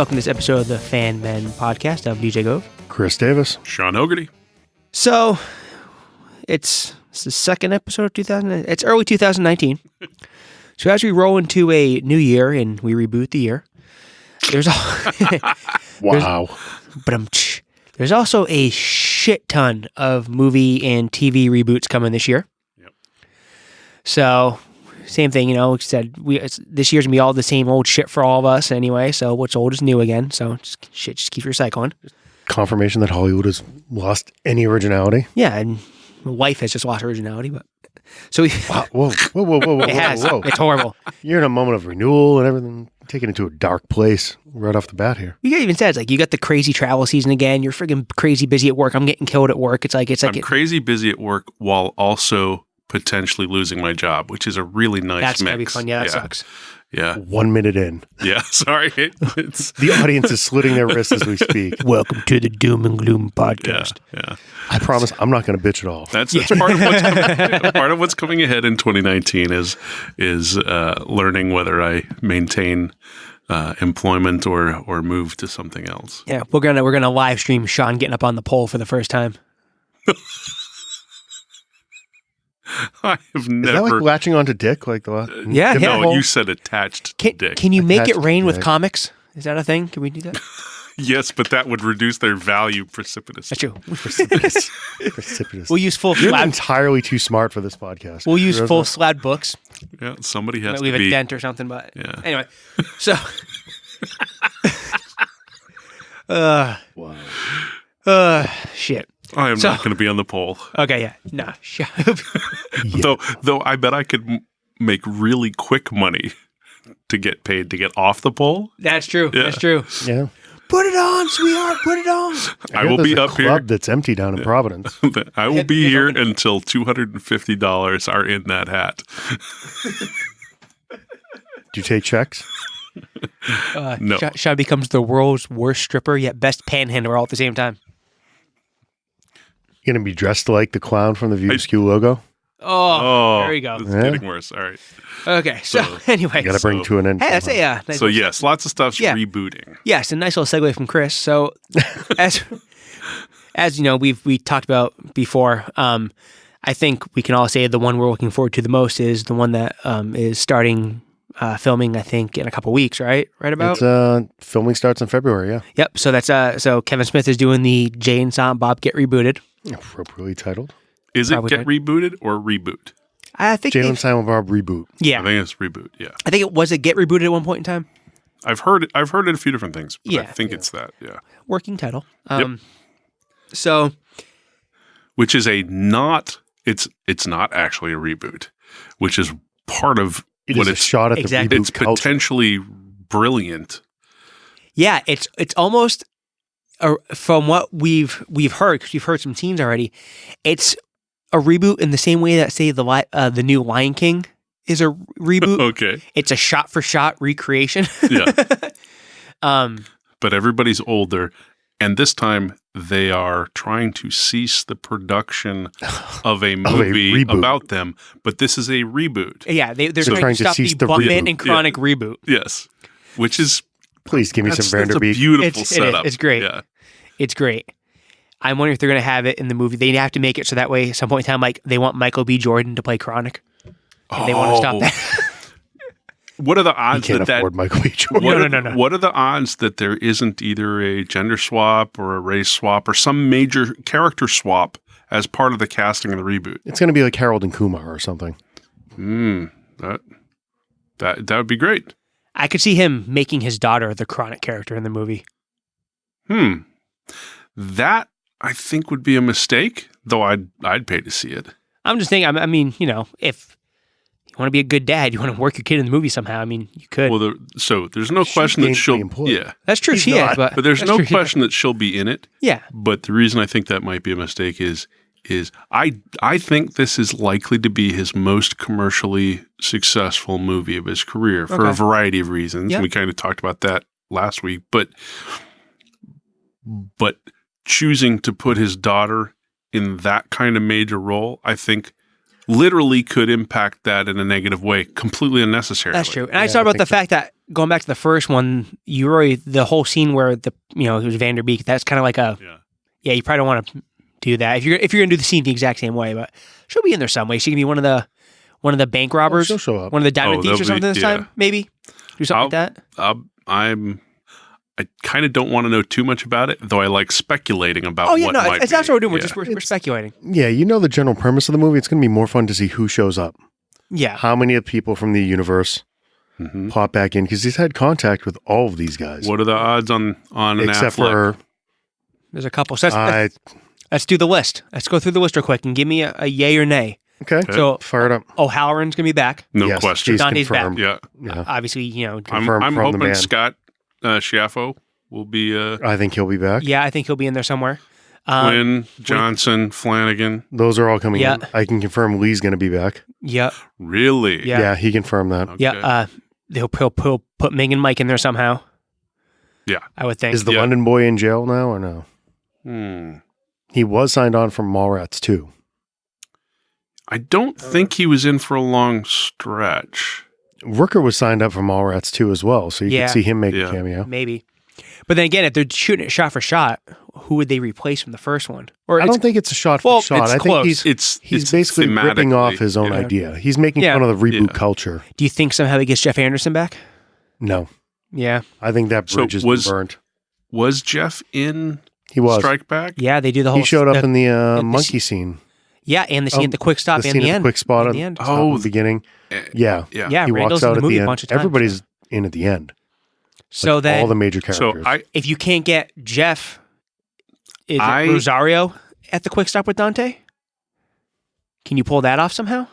Welcome to this episode of the FANMEN podcast. I'm DJ Gove. Chris Davis. Sean Hogarty. So, it's the second episode of 2000. It's early 2019. So as we roll into a new year and we reboot the year, there's Wow. There's also a shit ton of movie and TV reboots coming this year. Yep. So, same thing, this year's gonna be all the same old shit for all of us anyway. So what's old is new again. So just keep recycling. Confirmation that Hollywood has lost any originality. Yeah, and life has just lost originality, but so we. Wow. Whoa. It has. Whoa. It's horrible. You're in a moment of renewal and everything, taken into a dark place right off the bat here. You even said, it's like, you got the crazy travel season again. You're freaking crazy busy at work. I'm getting killed at work. I'm crazy busy at work while also potentially losing my job, which is a really nice that's mix. Gonna be fun. Yeah, that sucks. Yeah. 1 minute in. Yeah, sorry. The audience is slitting their wrists as we speak. Welcome to the Doom and Gloom podcast. Yeah. I promise I'm not going to bitch at all. That's part of what's coming ahead in 2019 is learning whether I maintain employment or move to something else. Yeah, we're gonna live stream Sean getting up on the pole for the first time. I have never. Is that like latching onto dick? Like the Yeah. No, you said attached to dick. Can you make it Attached rain to with dick. comics? Is that a thing? Can we do that? Yes, but that would reduce their value precipitously. That's true. Precipitous. We'll use full You're slab. entirely too smart for this podcast. We'll use full slab books. Yeah, somebody has Might to leave be. a dent or something, but Yeah. anyway. So. Wow. Shit. I am not going to be on the poll. Okay, yeah. Nah. Though I bet I could make really quick money to get paid to get off the pole. That's true. Yeah. That's true. Yeah. Put it on, sweetheart. Put it on. I will be up here. Club that's empty down in Providence. I will be here until $250 are in that hat. Do you take checks? No. Sean becomes the world's worst stripper, yet best panhandler all at the same time. You're going to be dressed like the clown from the View Askew logo? Oh, there you go. It's Yeah. getting worse. All right. Okay, so anyway. You got to bring to an end. Hey, that's somehow. a nice So yes, lots of stuff's Yeah. rebooting. yes, a nice little segue from Chris. So as you know, we talked about before, I think we can all say the one we're looking forward to the most is the one that is starting filming, I think, in a couple weeks, right? Right about? It's, filming starts in February, yeah. Yep. So that's so Kevin Smith is doing the Jay and Silent Bob Get Rebooted. Appropriately titled. Is it Probably get rebooted or reboot? I think Jay and Silent Bob Reboot. yeah. I think it's reboot. Yeah. I think it was a Get Rebooted at one point in time. I've heard it a few different things, but Yeah. I think it's that. Yeah. Working title. Yep. So Which is it's not actually a reboot, which is part of It what is a it's shot at the Exactly. reboot it's culture. potentially brilliant. yeah, it's almost from what we've heard, because we've heard some scenes already. It's a reboot in the same way that, say, the new Lion King is a reboot. Okay. It's a shot for shot recreation. Yeah. Um, But everybody's older, and this time they are trying to cease the production of a movie reboot. about them. But this is a reboot. yeah, they're So trying to stop cease the the Buttman reboot. and Chronic reboot. Yes, which is Please give me some that's a Vanderbeek. beautiful It is. setup. It's great. Yeah. It's great. I'm wondering if they're going to have it in the movie. They have to make it so that way at some point in time, like, they want Michael B. Jordan to play Chronic. And they want to stop that. What are the You odds can't that afford Michael B. Jordan. No. What are the odds that there isn't either a gender swap or a race swap or some major character swap as part of the casting of the reboot? It's going to be like Harold and Kumar or something. That would be great. I could see him making his daughter the Chronic character in the movie. That I think would be a mistake, though I'd pay to see it. I'm just thinking, I mean, if you want to be a good dad, you want to work your kid in the movie somehow, I mean, you could. Well, so there's no question that gainfully she'll employed. yeah, That's true, He's she not. is, but but there's that's no true. question that she'll be in it. Yeah. But the reason I think that might be a mistake is I think this is likely to be his most commercially successful movie of his career for a Okay. variety of reasons. Yeah. We kind of talked about that last week, but choosing to put his daughter in that kind of major role, I think literally could impact that in a negative way, completely unnecessarily. That's true. And I thought about the fact that going back to the first one, the whole scene where it was Vanderbeek. That's kind of like you probably don't want to do that if you're gonna do the scene the exact same way. But she'll be in there some way. She can be one of the bank robbers. She'll show up. One of the diamond thieves or something this time. Maybe do something like that. I kind of don't want to know too much about it, though I like speculating about it's not what we're doing. We're speculating. Yeah, you know the general premise of the movie. It's going to be more fun to see who shows up. Yeah. How many of people from the universe pop back in? Because he's had contact with all of these guys. What are the odds on an Except Affleck? for... There's a couple. So let's do the list. Let's go through the list real quick and give me a yay or nay. Okay. So fire it up. O'Halloran's going to be back. No question. Dante's confirmed. back. Yeah. Obviously, Confirmed I'm from the hoping man. Scott Schiaffo will be I think he'll be back. Yeah, I think he'll be in there somewhere. Quinn, Johnson, Flanagan. Those are all coming Yeah. in. I can confirm Lee's going to be back. Yep. Really? Yeah. Yeah, he confirmed that. Okay. Yeah. He'll put Ming and Mike in there somehow. Yeah. I would think. Is the London boy in jail now or no? He was signed on from Mallrats too. I don't think he was in for a long stretch. Rooker was signed up for Mallrats too as well, so you could see him make a cameo. Maybe. But then again, if they're shooting it shot for shot, who would they replace from the first one? Or I don't think it's a shot for shot. it's I think close. he's basically ripping off his own idea. He's making fun of the reboot culture. Do you think somehow he gets Jeff Anderson back? No. Yeah. I think that bridge has been burnt. Was Jeff in Strike Back? Yeah, they do the whole... He showed up in the monkey scene. Yeah, and the scene at the quick stop and the end. The quick spot at the end. the beginning. Yeah. Yeah, he Randall's walks out in the at movie the a end. bunch of times. Everybody's in at the end. So then... all the major characters. So if you can't get Jeff, is it Rosario at the quick stop with Dante? Can you pull that off somehow?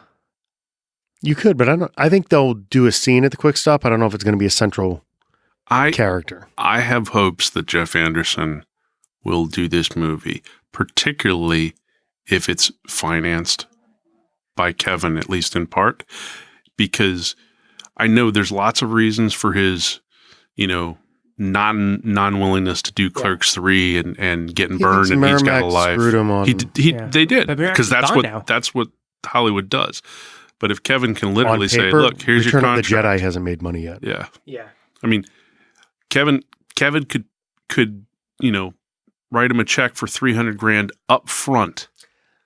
You could, but I think they'll do a scene at the quick stop. I don't know if it's going to be a central character. I have hopes that Jeff Anderson will do this movie, particularly if it's financed by Kevin, at least in part, because I know there's lots of reasons for his, non-willingness to do Clerks 3 and getting burned, and he's got a life. Screwed him on. They did, because that's what Hollywood does. But if Kevin can literally say, "Look, here's your contract," Return of the Jedi hasn't made money yet. Yeah. I mean, Kevin could write him a check for $300,000 up front.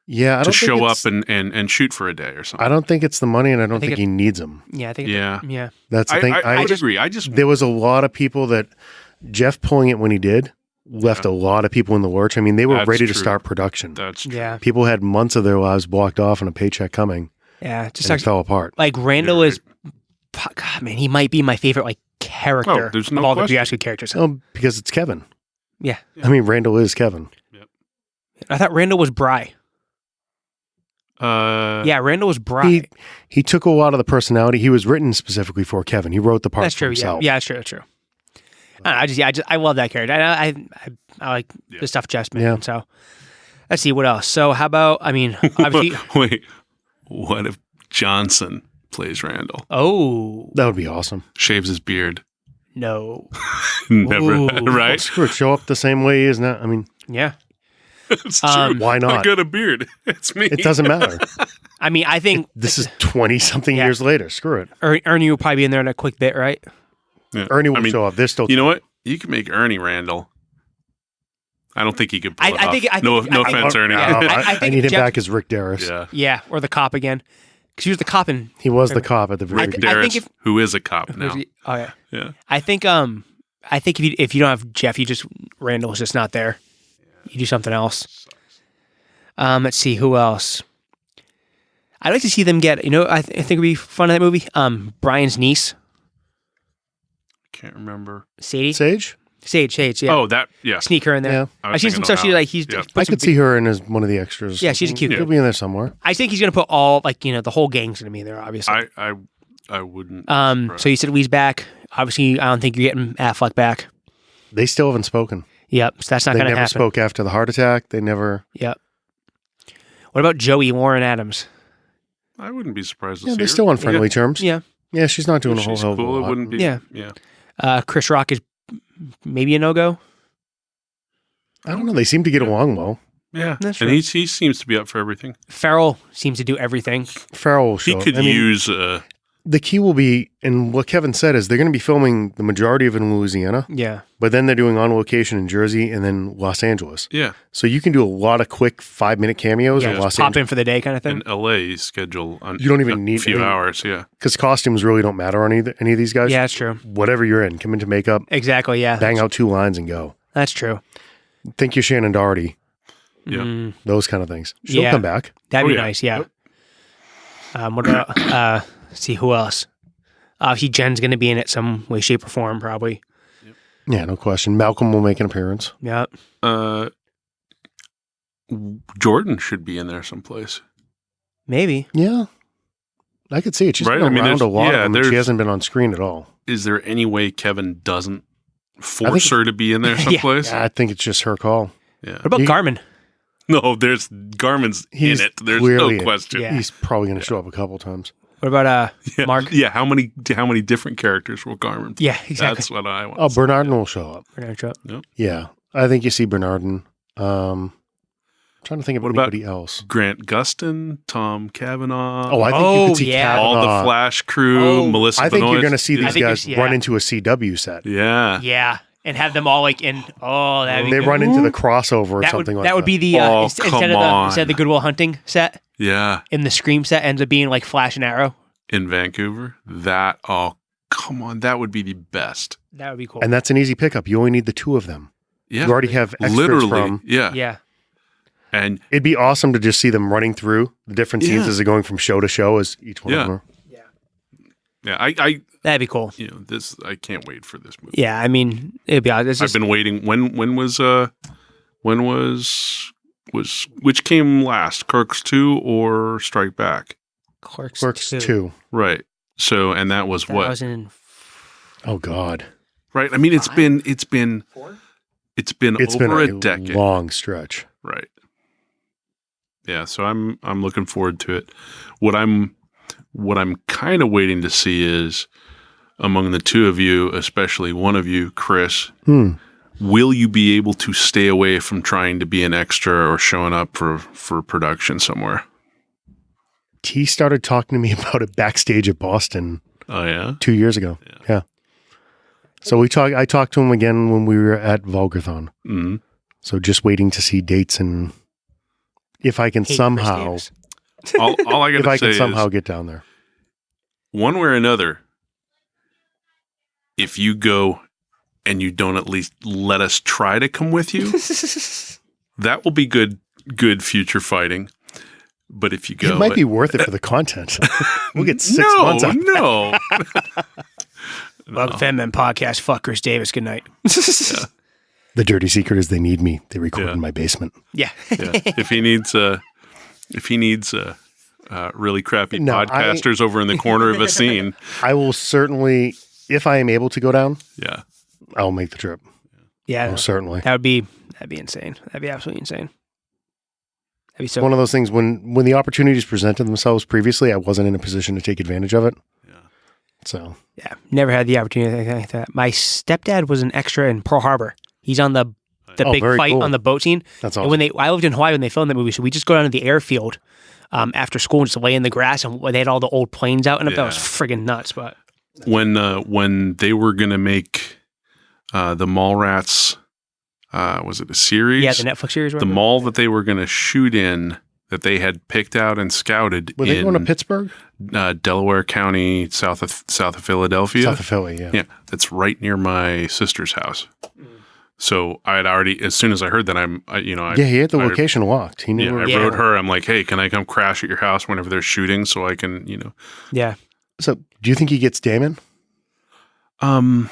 Yeah, to show up and shoot for a day or something. I don't think it's the money, and I don't think he needs them. Yeah, I think. Yeah. That's the thing. I agree. There was a lot of people that Jeff pulling it when he did left a lot of people in the lurch. I mean, they were ready to start production. That's true. Yeah. People had months of their lives blocked off and a paycheck coming. Yeah, it just it fell apart. Like Randall is, God, man, he might be my favorite character there's no of all the question. Fiasco characters. Oh, because it's Kevin. Yeah. I mean, Randall is Kevin. Yep. I thought Randall was Bry. Yeah, Randall was Bry. He took a lot of the personality. He was written specifically for Kevin. He wrote the part That's true. himself. Yeah, that's true. That's true. I love that character. I like the stuff Jeff's made. Yeah. So let's see what else. So how about? I mean, obviously. Wait, what if Johnson plays Randall? Oh, That would be awesome. Shaves his beard. no. Never, Ooh. right? Screw it. Show up the same way he is now. I mean, Yeah. It's true. why not? I got a beard. It's me. It doesn't matter. I mean, I think This is 20-something years later. Screw it. Ernie will probably be in there in a quick bit, right? Yeah. Ernie will show up. They're still... You know what? You can make Ernie Randall. I don't think he could pull it off. No offense, Ernie. I think need him Jeff- back as Rick Darris. Yeah. Yeah, or the cop again. Because he was the cop in. He was the cop at the very Rick beginning. I think Darris, who is a cop now. Oh yeah. Yeah. I think if you don't have Jeff, Randall's just not there. You do something else. Let's see who else. I'd like to see them get. I think it'd be fun in that movie. Brian's niece, Can't remember. Sadie. Sage? Sage. Yeah. Oh, that. Yeah. Sneak her in there. Yeah. I've seen some stuff. She's like he's. Yeah. I could see her in as one of the extras. Yeah, she's a cute She'll girl. be in there somewhere. I think he's gonna put all the whole gang's gonna be in there. Obviously. I wouldn't. So you said Lee's back. Obviously, I don't think you're getting Affleck back. They still haven't spoken. Yep. So that's not They gonna never happen. spoke after the heart attack. They never... Yep. What about Joey Warren Adams? I wouldn't be surprised to Yeah, see they're her. still on friendly terms. Yeah. Yeah, she's not doing a whole She's hell of a cool. It lot. wouldn't be. Yeah. Yeah. Chris Rock is maybe a no-go. I don't know. They seem to get along well. Yeah, That's and true. he seems to be up for everything. Farrell seems to do everything. Farrell will He show up. could I mean, use. the key will be, and what Kevin said is they're going to be filming the majority of it in Louisiana, Yeah. but then they're doing on location in Jersey and then Los Angeles. Yeah, So you can do a lot of quick 5-minute cameos in Yeah, Los just pop Angeles in for the day kind of thing. in LA schedule. You don't even a need- few I mean- hours. Yeah, because costumes really don't matter on any of these guys. Yeah, that's true. Whatever you're in, come into makeup, Exactly, yeah. bang out 2 lines and go. That's true. Think you're Shannon Doherty, Yeah. Mm, those kind of things. She'll Yeah. come back. that'd Oh, be yeah. nice, yeah. What about, let's see, who else? Jen's going to be in it some way, shape, or form, probably. Yeah, no question. Malcolm will make an appearance. Yeah. Jordan should be in there someplace. Maybe. Yeah. I could see it. She's Right? been I mean, around there's- a lot yeah, of them, but there's- she hasn't been on screen at all. Is there any way Kevin doesn't force think- her to be in there Yeah. someplace? I think it's just her call. Yeah. What about You- Garmin? No, there's Garmin's He's in it. There's clearly no in- question. Yeah. He's probably going to show up a couple times. What about Yeah. Mark? Yeah. How many different characters will Garmin play? Yeah, exactly. That's what I want. Oh, Bernardin will show up. We're gonna show up. Yeah. I think you see Bernardin. Trying to think of What about- anybody else. Grant Gustin, Tom Cavanaugh. Oh, I think you Oh, could see yeah. all Kavanaugh. the Flash crew, Oh, Melissa I think Benoist. you're going to see I these think guys it's- yeah. run into a CW set. Yeah. Yeah, and have them all like in. Oh, that'd be They good. run into the crossover or That something would like that. that would be the Oh, instead come of the on. Goodwill Hunting set. Yeah. In the Scream set ends up being like Flash and Arrow. In Vancouver. Come on. That would be the best. That would be cool. And that's an easy pickup. You only need the 2 of them. Yeah. You already have extras Literally. from. Yeah. yeah, And It'd be awesome to just see them running through the different scenes Yeah. as they're going from show to show as each one Yeah. of them are. yeah, I that'd be cool. I can't wait for this movie. Yeah, I mean, it'd be. It's I've just, been waiting. When was which came last? Clerks 2 or Strike Back? Clerks, Clerks 2. 2. Right. So, and that was what? 2000 Oh, God. Right. I mean, it's been It's over been a decade. long stretch. Right. Yeah. So I'm looking forward to it. What I'm kind of waiting to see is among the 2 of you, especially one of you, Chris, will you be able to stay away from trying to be an extra or showing up for production somewhere? He started talking to me about it backstage at Boston Oh yeah. 2 years ago. Yeah. So I talked to him again when we were at Vulgarthon. Mm-hmm. So just waiting to see dates and if I can hate Chris somehow, Davis. All I if got I to say can somehow is, get down there. one way or another, if you go and you don't at least let us try to come with you, that will be good future fighting. But if you go, It might be worth it for the content. We'll get 6 no, months out. no. Welcome to FANMEN podcast. Fuck Chris Davis. Good night. The dirty secret is they need me. They record Yeah. in my basement. Yeah. Yeah. If he needs really crappy No, podcasters over in the corner of a scene, I will certainly, if I am able to go down, yeah, I'll make the trip. Yeah. Most certainly. That'd be insane. That'd be absolutely insane. That'd be so. One of those things when the opportunities presented themselves previously, I wasn't in a position to take advantage of it. Yeah. So Yeah, never had the opportunity like that. My stepdad was an extra in Pearl Harbor. He's on the Oh, big very fight cool. on the boat scene. that's And awesome. when I lived in Hawaii when they filmed that movie, so we just go down to the airfield after school and just lay in the grass, and they had all the old planes out, and that was Yeah. friggin' nuts. But when they were gonna make the Mallrats, was it a series? yeah, the Netflix series. the whatever. mall that they were gonna shoot in, that they had picked out and scouted Were they in going to Pittsburgh? Delaware County, south of Philadelphia. South of Philly, yeah. Yeah, that's right near my sister's house. So I had already, as soon as I heard that, Yeah, he had the I- location locked. He knew Yeah, where I Yeah. wrote her. I'm like, hey, can I come crash at your house whenever they're shooting so I can, Yeah. So do you think he gets Damon? I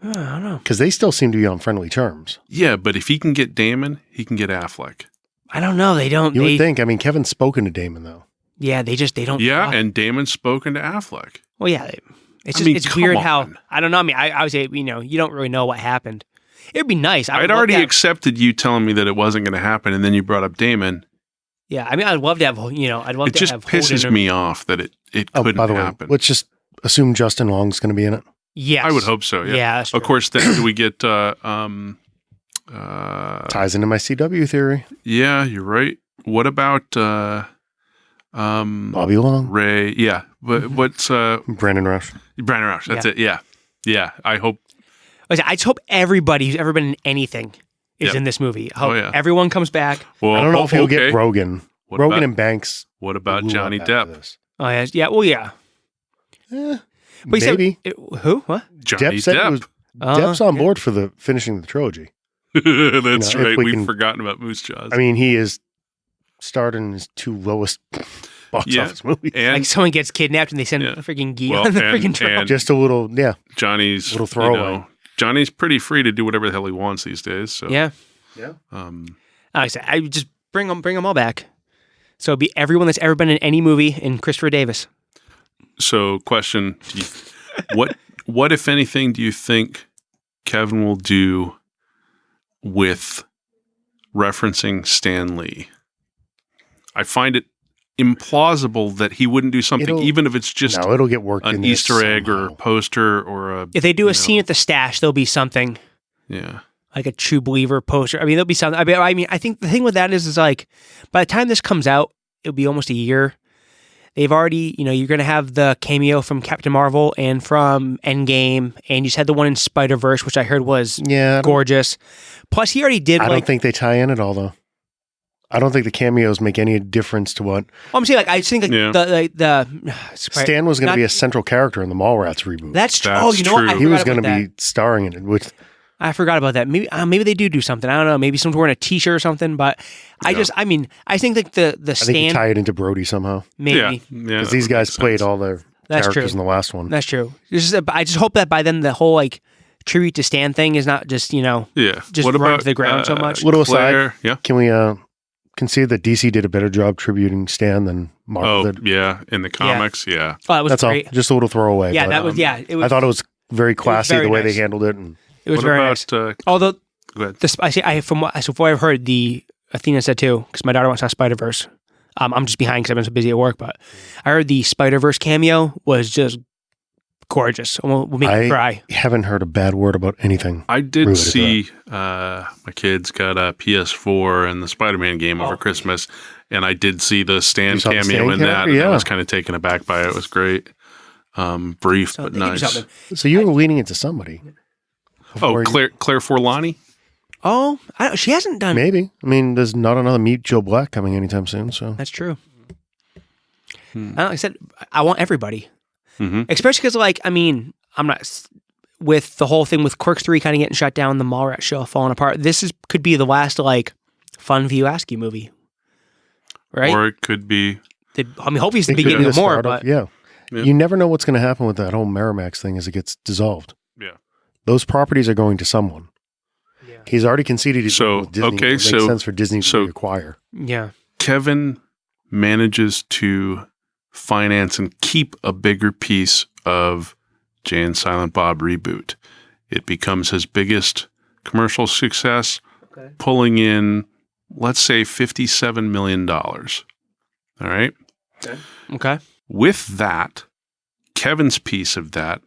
don't know. Because they still seem to be on friendly terms. Yeah, but if he can get Damon, he can get Affleck. I don't know. They don't. You they, would think. I mean, Kevin's spoken to Damon, though. Yeah, they don't. Yeah, talk. and Damon's spoken to Affleck. Well, yeah. It's I just mean, it's come weird on. how I don't know. I mean, I would say you don't really know what happened. It'd be nice. I'd already accepted you telling me that it wasn't going to happen, and then you brought up Damon. Yeah, I mean, I'd love to have. I'd love It to just have. Holden pisses or- me off that it Oh, couldn't by the way, happen. let's just assume Justin Long's going to be in it. Yes, I would hope so. Yeah. Yeah, that's Of true. course, then do we get Ty ties into my CW theory. Yeah, you're right. What about Bobby Long, Ray? Yeah, what's Brandon Roush. Brandon Roush? That's it. Yeah. I hope. I just hope everybody who's ever been in anything is Yep. in this movie. I hope Oh, yeah. everyone comes back. Well, I don't know if he'll okay. get Rogan. What Rogan about- and Banks. What about blew Johnny up after Depp? this. Oh yeah, yeah. Well, yeah. Eh, But he maybe. said, who? What? Johnny Depp said he was, Depp's on yeah. board for the finishing the trilogy. That's if right. we We've can- forgotten about Moose Jaws. I mean, he is starred in his 2 lowest box Yeah. office movies. and Like someone gets kidnapped and they send Yeah. a freaking geek Well, on the and- freaking trail. and- Just a little, Johnny's little throwaway. Johnny's pretty free to do whatever the hell he wants these days. So Yeah. Um, Like I said, I would just bring them all back. So it'd be everyone that's ever been in any movie and Christopher Davis. So, question: what, if anything, do you think Kevin will do with referencing Stan Lee? I find it implausible that he wouldn't do something, even if it's just No, it'll get worked in an there Easter egg or somehow. poster or a. If they do you a scene know, at the stash, there'll be something yeah, like a True Believer poster. I mean, there'll be something. I mean, I think the thing with that is like, by the time this comes out, it'll be almost a year. They've already, you're going to have the cameo from Captain Marvel and from Endgame, and you just had the one in Spider-Verse, which I heard was gorgeous. Plus, he already did. I don't think they tie in at all, though. I don't think the cameos make any difference to what. Well, I'm saying, like, I just think like Yeah. the Stan was going to be a central character in the Mallrats reboot. That's true. That's Oh, you know what? true. I He was going to be starring in it. With I forgot about that. Maybe they do something. I don't know. Maybe someone's wearing a T-shirt or something. But I think like the I think you Stan tie it into Brody somehow maybe. yeah, because these guys played all their That's characters true. in the last one. That's true. I just hope that by then the whole like tribute to Stan thing is not just Yeah. just What run about to the ground so much. Little Claire? aside. Yeah. Can we concede that DC did a better job tributing Stan than Marvel Oh, did? yeah. In the comics, yeah. Oh, that was That's great. all. Just a little throwaway. Yeah, but, that was It was. I thought it was very classy very the way nice. they handled it. And It was What very about? nice. Although Go ahead. from what I've heard, the Athena said too, because my daughter wants to Spider-Verse. I'm just behind because I've been so busy at work, but I heard the Spider-Verse cameo was just gorgeous. We'll make me cry. haven't heard a bad word about anything. I did Ruined it, see my kids got a PS4 and the Spider-Man game over Christmas, and I did see the Stan You saw the cameo Stan in that. character? And I Yeah. was kind of taken aback by it. It was great. Brief So but they can do nice. something. So you were leaning into somebody. Oh, Before you- Claire Forlani? Oh, she hasn't done. Maybe. I mean, there's not another Meet Joe Black coming anytime soon. So That's true. Like I said, I want everybody, Mm-hmm. especially because, like, I mean, I'm not with the whole thing with Quirks 3 kind of getting shut down, the Mallrats show falling apart. This could be the last like Fun View Askew movie, right? Or it could be. Hopefully it's the it could beginning be of the more, start of- but yeah. Yeah. You never know what's going to happen with that whole Miramax thing as it gets dissolved. Yeah. Those properties are going to someone. Yeah. He's already conceded he's So, with Disney. okay, It makes so- sense for Disney so- to reacquire. yeah, Kevin manages to finance and keep a bigger piece of Jay and Silent Bob Reboot. It becomes his biggest commercial success, pulling in, let's say, $57 million. All right. okay, With that, Kevin's piece of that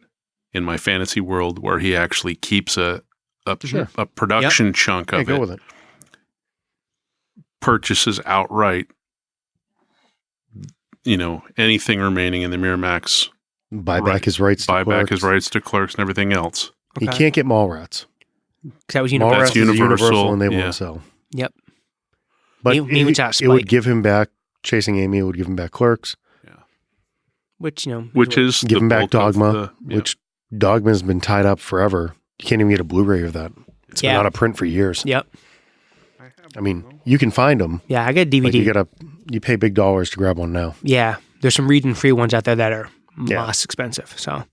in my fantasy world, where he actually keeps a Sure. production chunk Yeah, of go it, with it. purchases outright, anything remaining in the Miramax, Buy Right. back his rights. to buy back his Clerks. rights to Clerks and everything else. He Okay. can't get Mallrats. 'Cause that was Mallrats Universal. That's is Universal, Universal, and they yeah. won't sell. Yep. But Maybe it's out of it would spite. give him back Chasing Amy. It would give him back Clerks. Which Which is Give the him back bulk of Dogma, the- which Dogma's been tied up forever. You can't even get a Blu-ray of that. It's been Yeah. out of print for years. Yep. I mean, you can find them, Yeah, I got a but DVD. you pay big dollars to grab one now. Yeah, there's some reading free ones out there that are Yeah. less expensive. So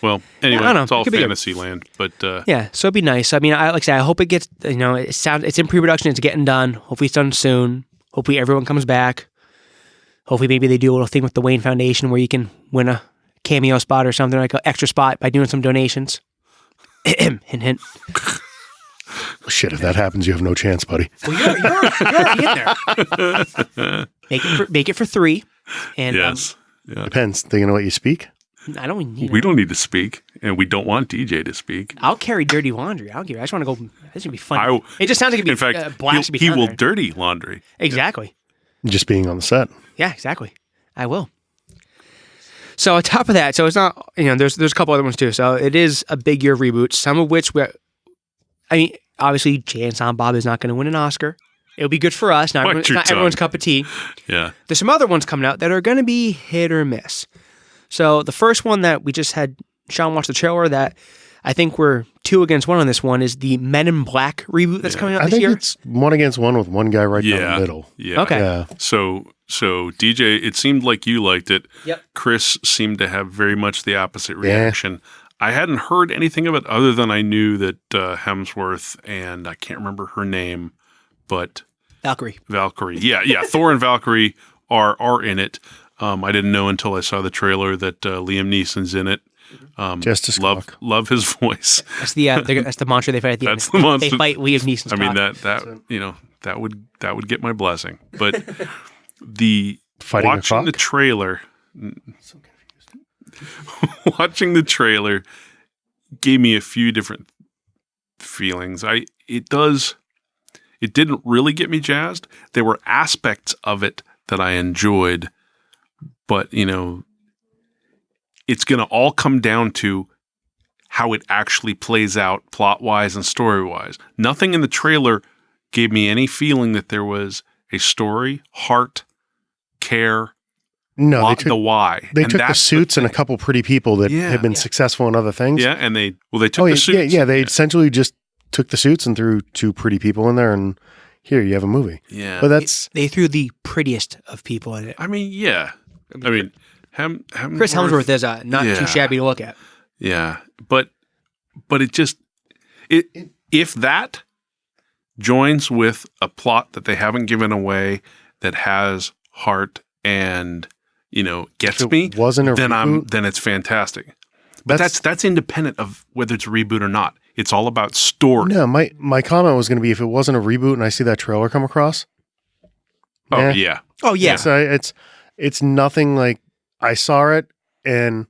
Well, anyway, I don't know. it's all It could be good. fantasy land, but yeah, so it'd be nice. I mean, like I say, I hope it gets. It's in pre-production. It's getting done. Hopefully, it's done soon. Hopefully, everyone comes back. Hopefully, maybe they do a little thing with the Wayne Foundation where you can win a cameo spot or something, like an extra spot by doing some donations. Hint, hint. Shit, if that happens, you have no chance, buddy. Well, you're already in there. Make it for 3. And yes. Yeah. Depends. They gonna let you speak? I don't need. We don't need to speak. and we don't want DJ to speak. I'll carry dirty laundry. I don't give. I just want to go. This is gonna be fun. It just sounds like it'd be. In fact, blast to be he down will there. dirty laundry. Exactly. Just being on the set. Yeah, exactly. I will. So on top of that, so it's not, there's a couple other ones too. So it is a big year of reboots, some of which obviously Jay and Silent Bob is not going to win an Oscar. It'll be good for us. Not everyone's cup of tea. Yeah. There's some other ones coming out that are going to be hit or miss. So the first one that we just had Sean watch the trailer that I think we're 2-1 on this one is the Men in Black reboot that's coming out this year. I think it's 1-1 with one guy right down the middle. Yeah. Okay. Yeah. So DJ, it seemed like you liked it. Yep. Chris seemed to have very much the opposite reaction. I hadn't heard anything of it other than I knew that Hemsworth and I can't remember her name, but Valkyrie. Yeah. Thor and Valkyrie are in it. I didn't know until I saw the trailer that Liam Neeson's in it. Justice Clock. Love his voice. That's the monster they fight at the end. That's the monster. They fight Liam Neeson's that would get my blessing. But watching the trailer, so confused. watching the trailer gave me a few different feelings. It didn't really get me jazzed. There were aspects of it that I enjoyed, but it's going to all come down to how it actually plays out plot-wise and story-wise. Nothing in the trailer gave me any feeling that there was a story, heart, care, no, the why. They took the suits and a couple pretty people that had been successful in other things. Yeah, and they took the suits. Yeah, they essentially just took the suits and threw two pretty people in there and here you have a movie. Yeah. But they threw the prettiest of people in it. I mean, yeah. Chris Hemsworth is not too shabby to look at. Yeah, but if that joins with a plot that they haven't given away that has heart and gets me, then it's fantastic. But that's independent of whether it's a reboot or not. It's all about story. No, my comment was going to be if it wasn't a reboot and I see that trailer come across. Oh yeah. So it's nothing like. I saw it, and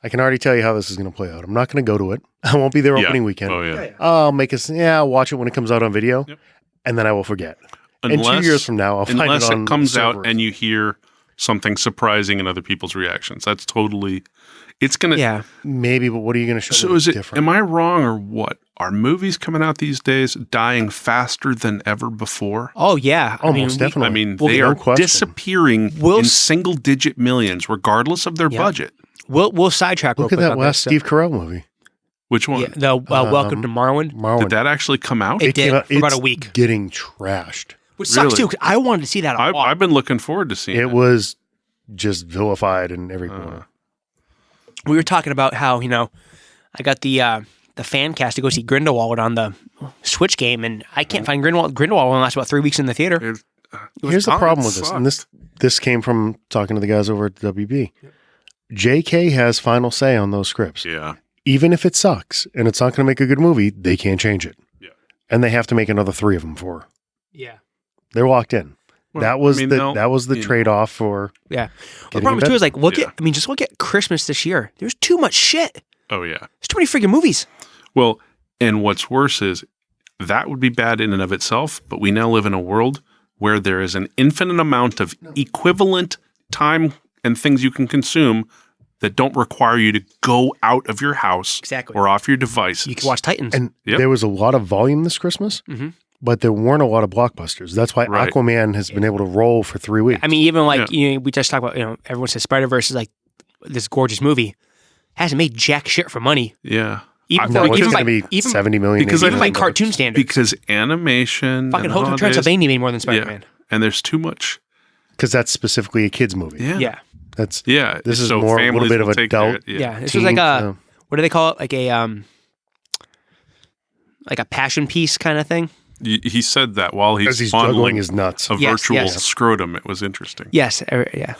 I can already tell you how this is going to play out. I'm not going to go to it. I won't be there opening weekend. Oh, yeah. I'll watch it when it comes out on video, and then I will forget. And 2 years from now, I'll find it on Unless it comes out servers. and you hear something surprising in other people's reactions. That's totally... It's going to... Yeah. Maybe, but what are you going to show me different? Am I wrong or what? Are movies coming out these days dying faster than ever before? Oh, yeah. Most definitely. I mean, they are disappearing in single-digit millions, regardless of their budget. We'll sidetrack real Look at quick that last Steve Carell movie. Which one? Yeah, the Welcome to Marwin. Did that actually come out? It did for about a week. Getting trashed. Which sucks too, because I wanted to see that a lot. I've been looking forward to seeing it. It was just vilified in every corner. We were talking about how, I got the fan cast to go see Grindelwald on the Switch game, and I can't find Grindelwald. Grindelwald only lasts about 3 weeks in the theater. Here's the problem with this, and this came from talking to the guys over at WB. JK has final say on those scripts. Yeah. Even if it sucks and it's not going to make a good movie, they can't change it. Yeah. And they have to make another 3 of them for her. Yeah. They're locked in. Well, that was the trade-off for the problem too is just look at Christmas this year. There's too much shit. Oh yeah. There's too many freaking movies. Well, and what's worse is that would be bad in and of itself, but we now live in a world where there is an infinite amount of equivalent time and things you can consume that don't require you to go out of your house or off your devices. You can watch Titans. And there was a lot of volume this Christmas. Mm-hmm. But there weren't a lot of blockbusters. That's why Aquaman has been able to roll for 3 weeks. I mean, even we just talk about, everyone says Spider-Verse is like this gorgeous movie. Hasn't made jack shit for money. Yeah. It's going to be 70 million. Even by cartoon standards. Because animation. Fucking Hotel Transylvania made more than Spider-Man. Yeah. And there's too much. Because that's specifically a kid's movie. Yeah. This is so more a little bit of adult. This was like a, what do they call it? Like a passion piece kind of thing. He said that while he's juggling his nuts. A virtual scrotum. It was interesting. Yes. Yeah.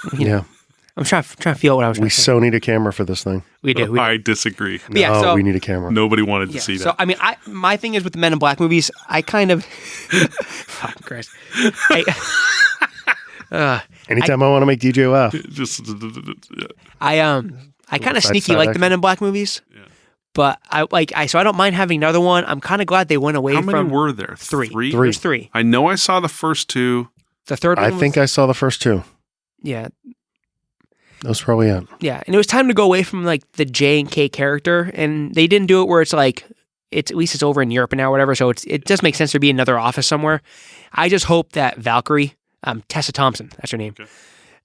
I'm trying to feel what I was trying to say. We so need a camera for this thing. We do. I disagree. No, we need a camera. Nobody wanted to see that. So, I mean, my thing is with the Men in Black movies, I kind of... fucking Christ. Anytime I want to make DJ laugh. Just... I kind of sneaky like the Men in Black movies. Yeah. But so I don't mind having another one. I'm kind of glad they went away How from many were there? three. Three. There's 3. I know I saw the first 2. The third one I think I saw the first 2. yeah. That was probably it. Yeah, and it was time to go away from like the J and K character, and they didn't do it where it's like at least it's over in Europe now or whatever. So it does make sense to be another office somewhere. I just hope that Valkyrie, Tessa Thompson, that's her name,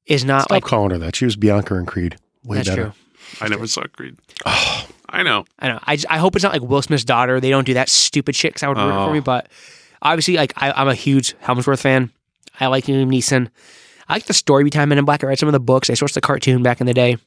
is not Stop calling her that. She was Bianca in Creed. Way that's better. true. I never saw Creed. Oh, I know. I hope it's not like Will Smith's daughter. They don't do that stupid shit because I would ruin it for me. But obviously, like I'm a huge Helmsworth fan. I like Liam Neeson. I like the story behind Men in Black. I read some of the books. I watched the cartoon back in the day.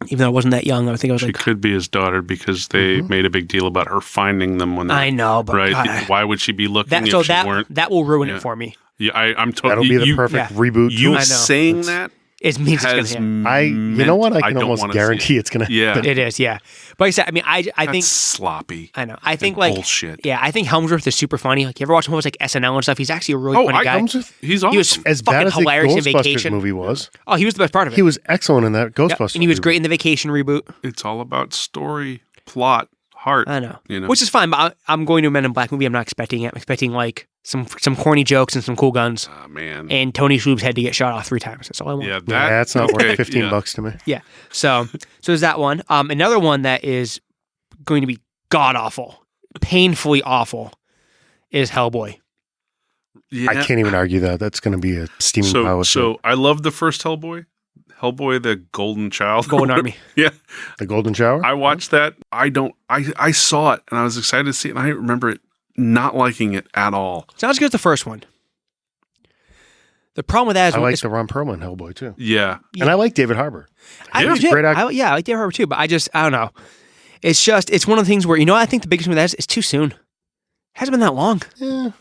Even though I wasn't that young, I think I was She could be his daughter because they made a big deal about her finding them when they I know, but right. God, Why would she be looking if she weren't? that will ruin it for me. Yeah, I'm totally. that'll be the perfect reboot. You I know. saying that It means it's going to hit. You know what? I can almost guarantee it's going to. Yeah, It is, yeah. But like I said, I mean, I That's think sloppy. I know. I think and like bullshit. Yeah, I think Helmsworth is super funny. Like you ever watch him with like SNL and stuff? He's actually a really funny guy. He's awesome. He was As fucking bad as the hilarious in Ghostbusters Vacation. movie was, Oh, he was the best part of it. he was excellent in that Yep, Ghostbusters. and he was movie. great in the Vacation reboot. It's all about story, plot, heart. I know, You know? which is fine. But I'm going to a Men in Black movie. I'm not expecting it. I'm expecting like some corny jokes and some cool guns. Oh, man. And Tony Shalhoub's had to get shot off 3 times. That's all I want. Yeah, Yeah, that's not okay, worth $15 to me. Yeah. So there's that one. Another one that is going to be god awful, painfully awful, is Hellboy. Yeah. I can't even argue that. That's going to be a steaming pile of shit. So I love the first Hellboy, the Golden Child, Golden Army. Yeah, The Golden Shower? I watched that. I saw it and I was excited to see it, and I remember it not liking it at all. It's not as good as the first one. The problem with that is I like the Ron Perlman Hellboy too. Yeah, And I like David Harbour. I Yeah. do too. Great actor. I like David Harbour too, but I don't know. It's one of the things where, I think the biggest thing with that is it's too soon. It hasn't been that long. Yeah.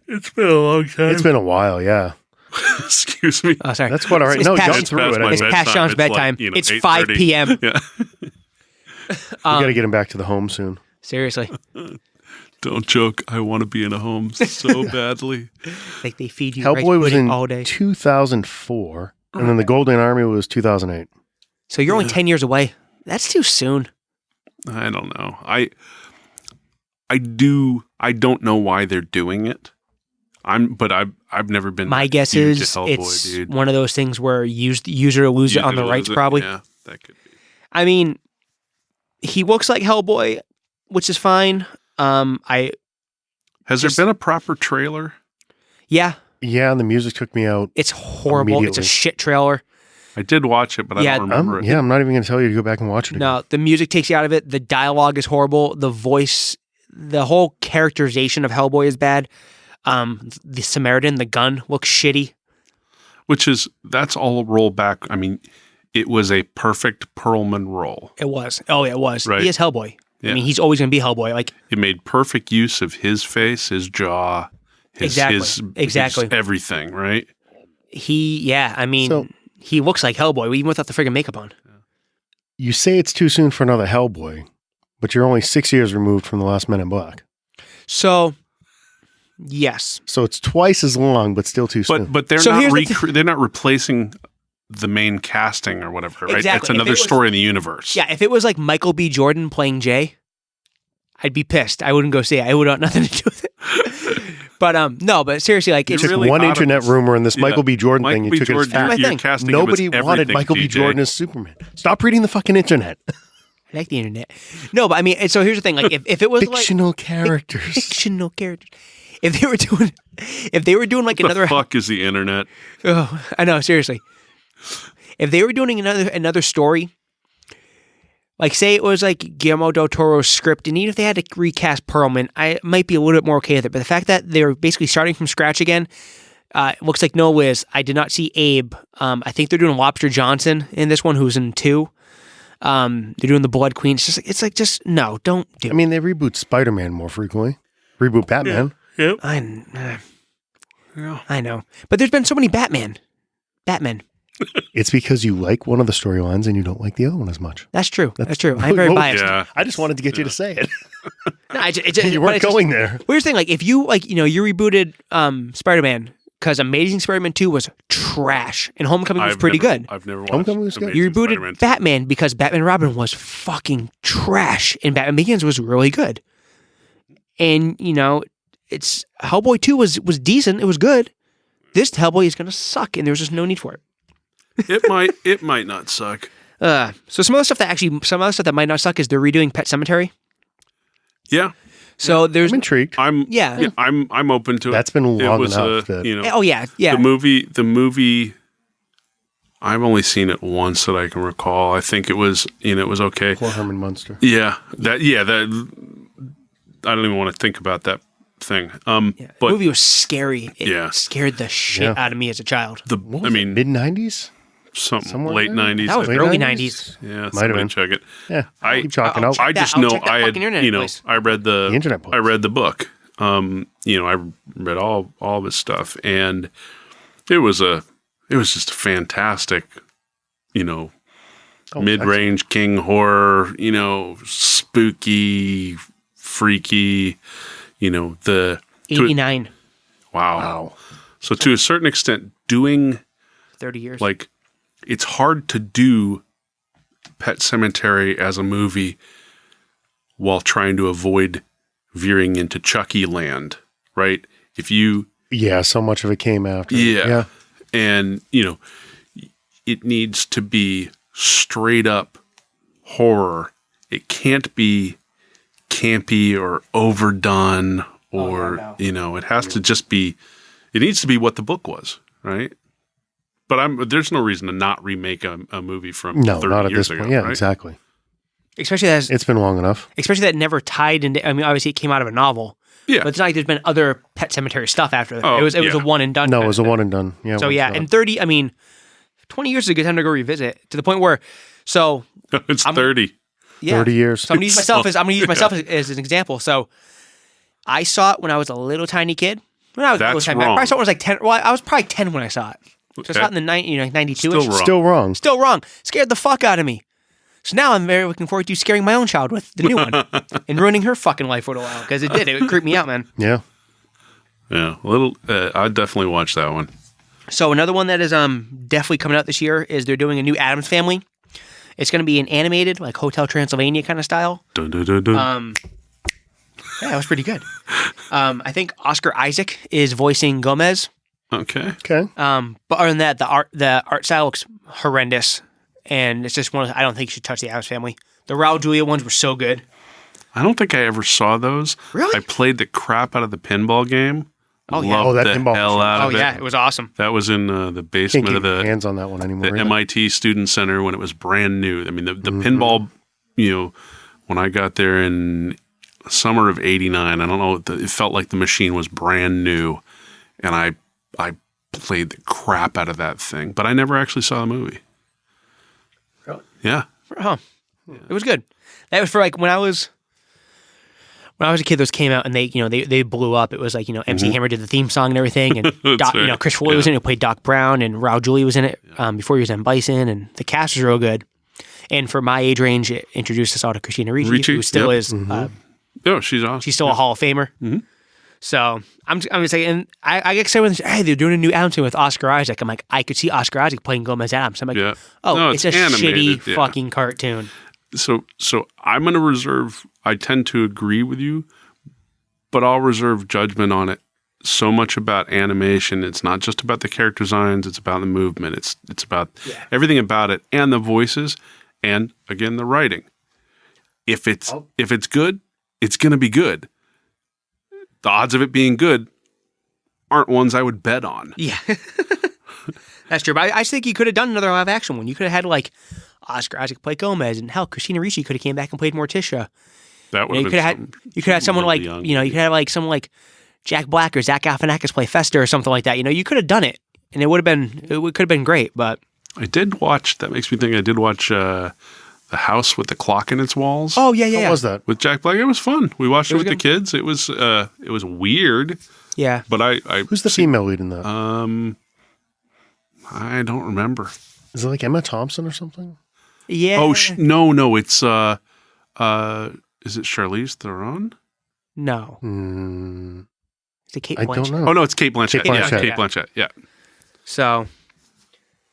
it's been a long time. It's been a while, yeah. Excuse me. Oh, sorry. That's quite all right. It's No, past- jump through it. my It's past bedtime. Sean's It's like, bedtime. It's 5 8:30. p.m. Yeah. We got to get him back to the home soon. Seriously. Don't joke. I want to be in a home so badly. Like they feed you rice Hellboy was pudding in all day. 2004, and then The Golden Army was 2008. So you're only 10 years away. That's too soon. I don't know. I don't know why they're doing it. I've never been. My that guess huge is a Hellboy, it's dude. one of those things where use the user will lose it on the rights, probably. Yeah, that could be. I mean, he looks like Hellboy, which is fine. Has there been a proper trailer? Yeah, Yeah, and the music took me out. it's horrible. It's a Immediately. shit trailer. I did watch it, but I Yeah, don't remember it. Yeah, I'm not even going to tell you to go back and watch it again. No, the music takes you out of it. The dialogue is horrible. The voice, the whole characterization of Hellboy is bad. The Samaritan, the gun looks shitty. That's all a rollback. I mean, it was a perfect Perlman role. It was. Oh, yeah, it was. Right. He is Hellboy. Yeah. I mean, he's always going to be Hellboy. Like, It made perfect use of his face, his jaw, his Exactly. everything, right? I mean, So- he looks like Hellboy, even without the friggin' makeup on. You say it's too soon for another Hellboy, but you're only 6 years removed from the last Men in Black. So, yes. So it's twice as long, but still too soon. But they're So not here's the they're not replacing the main casting or whatever, right? Exactly. That's If another it was- story in the universe. Yeah, if it was like Michael B. Jordan playing Jay, I'd be pissed. I wouldn't go see it. I would want nothing to do with it. But no, but seriously, like you it's took really one out of internet this. rumor and this Yeah. Michael B. Jordan thing. Michael You B. took it as Jordan, fact. my you're thing. casting him Nobody as wanted everything, Michael B. TJ. Jordan as Superman. Stop reading the fucking internet. I like the internet. No, but I mean, and so here's the thing: like if it was Fictional characters. fictional characters, if they were doing like The another, fuck is the internet? oh, I know, seriously, if they were doing another story, like say it was like Guillermo del Toro's script, and even if they had to recast Perlman, I might be a little bit more okay with it. But the fact that they're basically starting from scratch again, it looks like no Liz. I did not see Abe. I think they're doing Lobster Johnson in this one, who's in 2. They're doing the Blood Queen. It's like just no, don't do. I mean, they reboot Spider-Man more frequently. Reboot Batman. Yep. I Yeah. know, but there's been so many Batmen. It's because you like one of the storylines and you don't like the other one as much. That's true. That's true. I'm very Well, biased. Yeah. I just wanted to get you to say it. No, You weren't going there. Weird thing, like if you you rebooted Spider-Man, because Amazing Spider-Man 2 was trash, and Homecoming was pretty good. I've never watched Homecoming was good. Amazing You rebooted Spider-Man 2. Batman because Batman and Robin was fucking trash, and Batman Begins was really good. And, it's Hellboy 2 was decent. It was good. This Hellboy is going to suck, and there's just no need for it. It might not suck. So some other stuff that might not suck is they're redoing Pet Sematary. Yeah. So there's I'm intrigued. I'm Yeah. I'm open to it. That's been It long was enough. oh yeah. The movie I've only seen it once that I can recall. I think it was it was okay. Poor Herman Munster. Yeah. That I don't even want to think about that thing. the But movie was scary. It scared the shit Yeah. out of me as a child. Mid 90s. Something late there? 90s. That was Late early 90s? 90s. Yeah, Might have somebody been. check it. Yeah. I Keep chalking out. I just know check that I had fucking internet place. I read the internet place. I read the book. I read all of his stuff, and it was just a fantastic, mid-range king horror, spooky, freaky, the 89, wow. So to a certain extent, doing 30 years. like it's hard to do Pet Sematary as a movie while trying to avoid veering into Chucky land, right? Yeah, so much of it came after. Yeah. And, it needs to be straight up horror. It can't be campy or overdone or, it has to just be, it needs to be what the book was, right? But there's no reason to not remake a movie from No, 30 not at years this ago, point. Yeah, right? exactly. especially It's been long enough. that never tied into. I mean, obviously it came out of a novel. Yeah. But it's not like there's been other Pet Cemetery stuff after that. Oh, it was a yeah. one and done. No, kind it of was a thing. one and done. Yeah. So one yeah, shot. and 30. I mean, 20 years is a good time to go revisit to the point where. So It's 30. yeah, 30 years. So I'm gonna use myself as an example. So I saw it when I was a little tiny kid. When I was That's a little tiny, I wrong. probably saw it when I was like 10. Well, I was probably 10 when I saw it. So I saw it in the 92. Still wrong. Still wrong. Still wrong. Scared the fuck out of me. So now I'm very looking forward to scaring my own child with the new one and ruining her fucking life for a while because it did. It creeped me out, man. Yeah. Yeah, I'd definitely watch that one. So another one that is definitely coming out this year is they're doing a new Addams Family. It's going to be an animated, like Hotel Transylvania kind of style. Dun, dun, dun, dun. Yeah, it was pretty good. I think Oscar Isaac is voicing Gomez. Okay. Okay. But other than that, the art style looks horrendous, and it's just one of those, I don't think you should touch the Addams Family. The Raul Julia ones were so good. I don't think I ever saw those. Really? I played the crap out of the pinball game. Oh, yeah. Loved Oh, that the pinball hell machine. out Oh of it. yeah, it was awesome. That was in the Can't basement get of your the hands on that one anymore. either. MIT Student Center when it was brand new. I mean, the pinball, when I got there in summer of '89, I don't know, it felt like the machine was brand new, and I played the crap out of that thing, but I never actually saw the movie. Really? Yeah. Huh. It was good. That was for like when I was a kid. Those came out and they blew up. It was like MC Hammer did the theme song and everything, and Doc, right. Chris Foley was in it. Who played Doc Brown, and Raul Julia was in it before he was in Bison, and the cast was real good. And for my age range, it introduced us all to Christina Ricci, who still yep. is. Oh, she's awesome. She's still a Hall of Famer. Mm-hmm. So I'm just saying, and I get excited when hey, they're doing a new Addams with Oscar Isaac. I'm like, I could see Oscar Isaac playing Gomez Addams. I'm like, Yeah. oh, No, it's a animated, shitty yeah. fucking cartoon. So I'm going to reserve. I tend to agree with you, but I'll reserve judgment on it. So much about animation. It's not just about the character designs. It's about the movement. It's about everything about it, and the voices, and again the writing. If it's good, it's going to be good. The odds of it being good aren't ones I would bet on. Yeah, that's true. But I think you could have done another live action one. You could have had like Oscar Isaac play Gomez, and hell, Christina Ricci could have came back and played Morticia. That would You could have had someone like young. you could have like someone like Jack Black or Zach Galifianakis play Fester or something like that. You could have done it, and it could have been great. But I did watch. That makes me think. I did watch The House with the Clock in Its Walls. oh yeah, What was that? With Jack Black. It was fun. We watched it was with the good. kids. It was weird, yeah. but I Who's the female lead in that? I don't remember. Is it like Emma Thompson or something? Yeah. Oh no, it's is it Charlize Theron? no. Is it Kate I Blanchett? don't know. Oh no, it's Kate Blanchett. Kate Yeah, Blanchett. Kate Blanchett. Yeah, So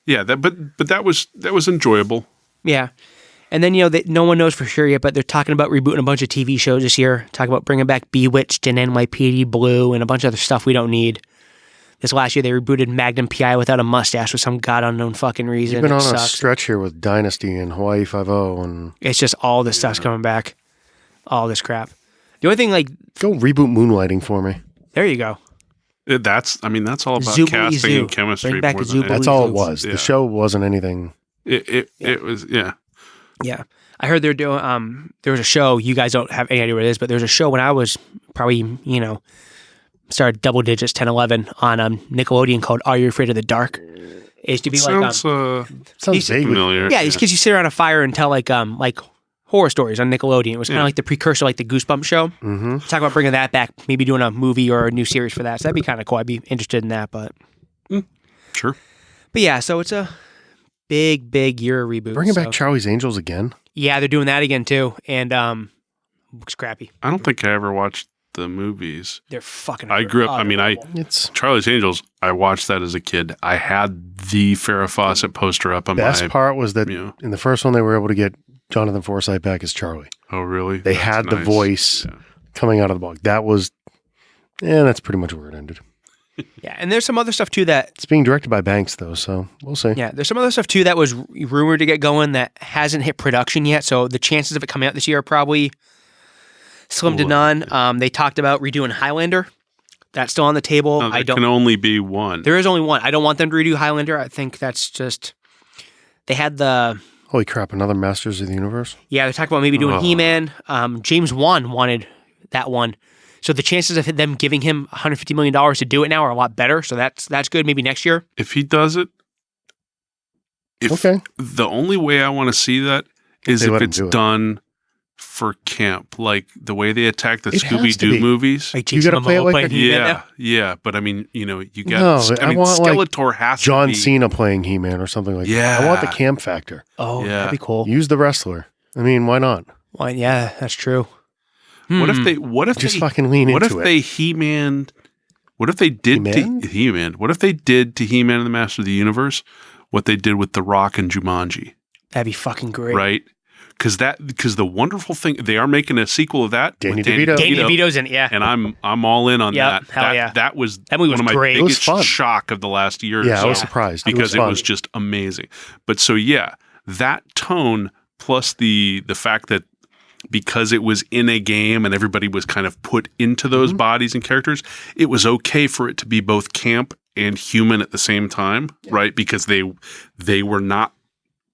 yeah. But that was enjoyable. yeah. And then, no one knows for sure yet, but they're talking about rebooting a bunch of TV shows this year. Talking about bringing back Bewitched and NYPD Blue and a bunch of other stuff we don't need. This last year, they rebooted Magnum P.I. without a mustache for some god unknown fucking reason. You've been on It a sucks. stretch here with Dynasty and Hawaii Five-0 and It's just all this stuff's coming back. All this crap. The only thing, go reboot Moonlighting for me. there you go. That's all about Zoobly casting Zoo. and chemistry. Bring back more the than Zoobly That's all it Zoo. was. Yeah. The show wasn't anything. It was yeah. Yeah. I heard they're doing, there was a show, you guys don't have any idea what it is, but there was a show when I was probably, started double digits, 10, 11, on Nickelodeon called Are You Afraid of the Dark? It used to be Sounds Sounds vaguely familiar. yeah, these kids you sit around a fire and tell like horror stories on Nickelodeon. It was kind of Yeah. like the precursor, like the Goosebumps show. Mm-hmm. Talk about bringing that back, maybe doing a movie or a new series for that. So that'd be kind of cool. I'd be interested in that, but Sure. yeah. So it's a big year of reboots. Bringing so. back Charlie's Angels again. Yeah, they're doing that again too, and looks crappy. I don't think I ever watched the movies. They're fucking. I grew up. I mean, It's Charlie's Angels. I watched that as a kid. I had the Farrah Fawcett poster up on best my. part was that you know. in the first one they were able to get Jonathan Forsythe back as Charlie. Oh, really? They That's had the nice. voice Yeah. coming out of the book. That was, that's pretty much where it ended. yeah, and there's some other stuff too that. It's being directed by Banks though, so we'll see. Yeah, there's some other stuff too that was rumored to get going that hasn't hit production yet. So the chances of it coming out this year are probably slim to none. They talked about redoing Highlander. That's still on the table. No, there can only be one. There is only one. I don't want them to redo Highlander. I think that's just. They had the. Holy crap! Another Masters of the Universe. Yeah, they're talking about maybe doing Oh. He-Man. James Wan wanted that one. So the chances of them giving him $150 million to do it now are a lot better. So that's good. Maybe next year. If he does it, Okay. the only way I want to see that is They if let him it's do it. done for camp, like the way they attack the It has to Scooby-Doo be. movies. Like You Jason gotta play it Momoa like playing a- He-Man Yeah, now. yeah, but I mean, you got. No, I want, like, Skeletor has John to be, Cena playing He-Man or something like that. Yeah. I want the camp factor. Oh, Yeah. that'd be cool. Use the wrestler. I mean, why not? Well, yeah, that's true. What if Hmm. they? What if Just they? fucking lean What if into it. they He-Man? What if they did He-Man? to He-Man? What if they did to He-Man and the Master of the Universe what they did with The Rock and Jumanji? That'd be fucking great. Right? Because the wonderful thing, they are making a sequel of that. Danny with DeVito. Danny DeVito's in it, yeah. and I'm all in on Yep, that. hell that, yeah. That was That movie one was of my great. It was biggest fun. shock of the last year. Yeah, or I was so, surprised. because it it was was fun. just amazing. But so yeah, that tone plus the fact that because it was in a game and everybody was kind of put into those bodies and characters, it was okay for it to be both camp and human at the same time, right? Because they were not.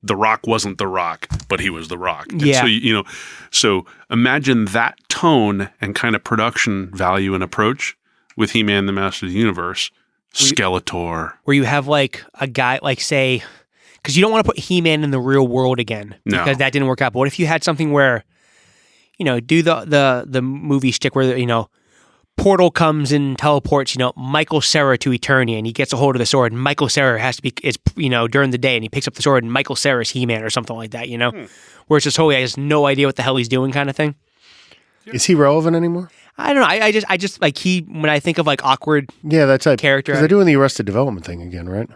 The Rock wasn't The Rock, but he was The Rock. And Yeah. so, so imagine that tone and kind of production value and approach with He-Man, the Master of the Universe, Skeletor. Where you have like a guy, like say, because you don't want to put He-Man in the real world again No. because that didn't work out. But what if you had something where, do the movie stick where Portal comes and teleports, Michael Cera to Eternia, and he gets a hold of the sword, and Michael Cera has to be, it's during the day, and he picks up the sword, and Michael Cera's He-Man or something like that, where it's just totally, he has no idea what the hell he's doing kind of thing. Is he relevant anymore? I don't know. I just like when I think of like awkward Yeah, that type. character. Because they're doing the Arrested Development thing again, right?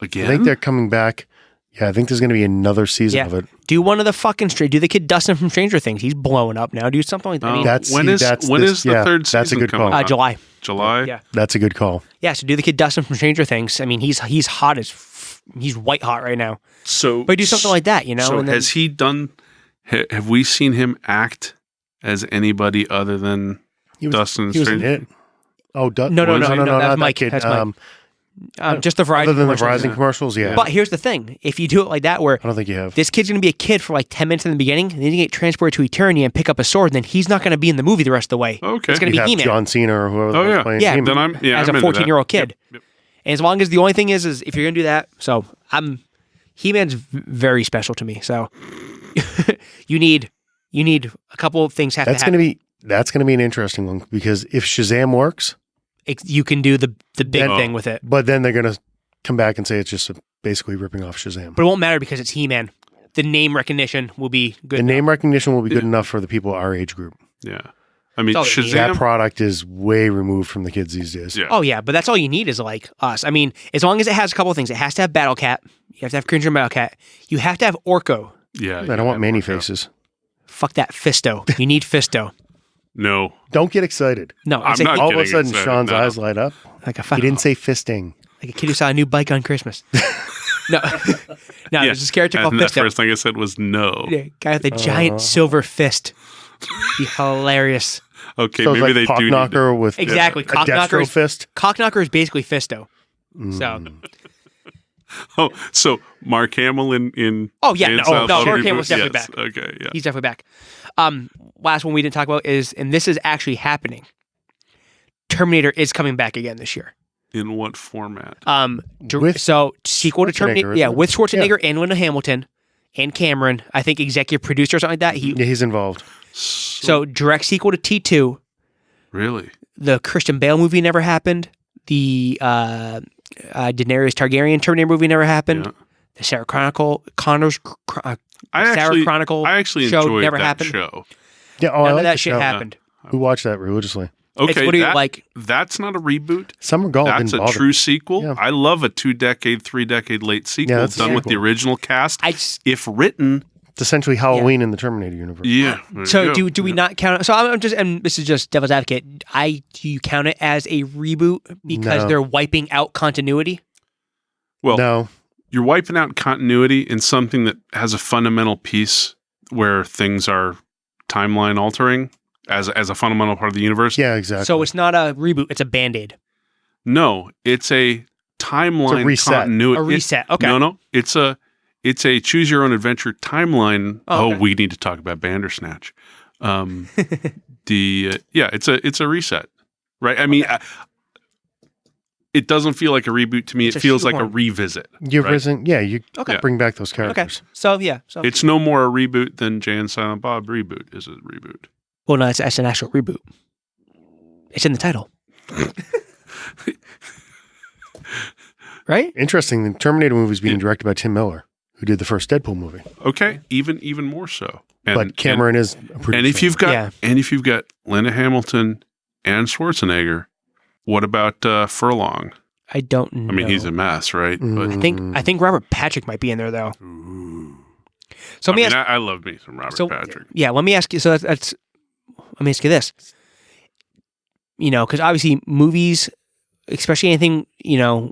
Again? I think they're coming back. Yeah, I think there's going to be another season Yeah. of it. Do one of the fucking do the kid Dustin from Stranger Things. He's blowing up now. Do something like that. I mean, when is the third season That's a good coming call. out? July. July? Yeah. That's a good call. Yeah, so do the kid Dustin from Stranger Things. I mean, he's hot as he's white hot right now. So, But do something like that, So and then, has he done? Have we seen him act as anybody other than Dustin? He was in Stranger- it. Oh, No, no, that's not Mike. that kid. That's Mike. Just the Verizon Other than the commercials. Verizon commercials, yeah. But here's the thing: if you do it like that, where I don't think you have. this kid's going to be a kid for like 10 minutes in the beginning, and then you get transported to Eternia and pick up a sword, and then he's not going to be in the movie the rest of the way. Okay. It's going to You be have He-Man John Cena or whoever Oh, was yeah. playing Yeah, He-Man. Then I'm as a I'm into that. 14-year-old kid. Yep. And as long as the only thing is if you're going to do that, so He-Man's very special to me. So you need a couple of things have That's to going happen. to be an interesting one because if Shazam works, You can do the big Then- thing with it. but then they're going to come back and say it's just basically ripping off Shazam. But it won't matter because it's He-Man. The name recognition will be good. The name recognition will be good enough for the people our age group. Yeah. I mean, That's all they need. That Shazam. product is way removed from the kids these days. Yeah. Oh yeah, but that's all you need is like us. I mean, as long as it has a couple of things, it has to have Battle Cat. You have to have Cringer Battle Cat. You have to have Orko. Yeah. I don't want Manny faces. Fuck that Fisto. You need Fisto. No. Don't get excited. No, I'm it's not All of a getting sudden, excited, Sean's no. eyes light up. like a He fucking, didn't say fisting. like a kid who saw a new bike on Christmas. No, no, there's this character called And that Fisto. first thing I said was no. Yeah, guy with a giant silver fist. Be hilarious. Okay, So it's maybe like they do need to- Cockknocker with Exactly. a dextro Cockknocker is, fist. Cockknocker is basically Fisto. Mm. So, Oh, so Mark Hamill in oh yeah, no, Silent no, Bob Mark Reboot? Hamill's definitely Yes. back. Okay, yeah. He's definitely back. Last one we didn't talk about is, and this is actually happening. Terminator is coming back again this year. In what format? With So sequel to Terminator, Schwarzenegger, yeah, isn't it? with Schwarzenegger and Linda Hamilton and Cameron. I think executive producer or something like that. Yeah, he's involved. So direct sequel to T2. Really? The Christian Bale movie never happened. The Daenerys Targaryen Terminator movie never happened. Yeah. The Sarah Connor's I Sarah actually, Chronicle I actually show enjoyed never that happened. show. Yeah, oh, I None like of that the shit show. happened. We watched that religiously. Okay, what do you that- like? That's not a reboot. Summer Gall That's didn't a bother. true sequel. Yeah. I love a 2-decade, 3-decade late sequel that's a done with the sequel. original cast. I just, If written, It's essentially Halloween in the Terminator universe. yeah. there so you go. do we not count it? So I'm just, and this is just devil's advocate. Do you count it as a reboot because No. they're wiping out continuity? Well, No, you're wiping out continuity in something that has a fundamental piece where things are timeline altering as a fundamental part of the universe. yeah, exactly. So it's not a reboot; it's a band-aid, No, it's a timeline reset. continuity. a reset. Okay. No, it's a choose your own adventure timeline. Oh, okay. We need to talk about Bandersnatch. It's a reset, right? I mean, it doesn't feel like a reboot to me. It's It a feels like a shoehorn. revisit. You've right? risen. Yeah, you Okay. bring back those Okay. characters. So yeah. So It's no more a reboot than Jay and Silent Bob Reboot is a reboot. well, no, it's an actual reboot. It's in the title, right? Interesting. The Terminator movie is being directed by Tim Miller, who did the first Deadpool movie. Okay, even more so. And, But Cameron is a producer. and if you've got Yeah. Linda Hamilton and Schwarzenegger, what about Furlong? I don't know. I mean, he's a mess, right? But I think Robert Patrick might be in there though. So let me ask. I love me some Robert Patrick. Yeah, let me ask you. So that's let me ask you this. You know, because obviously movies, especially anything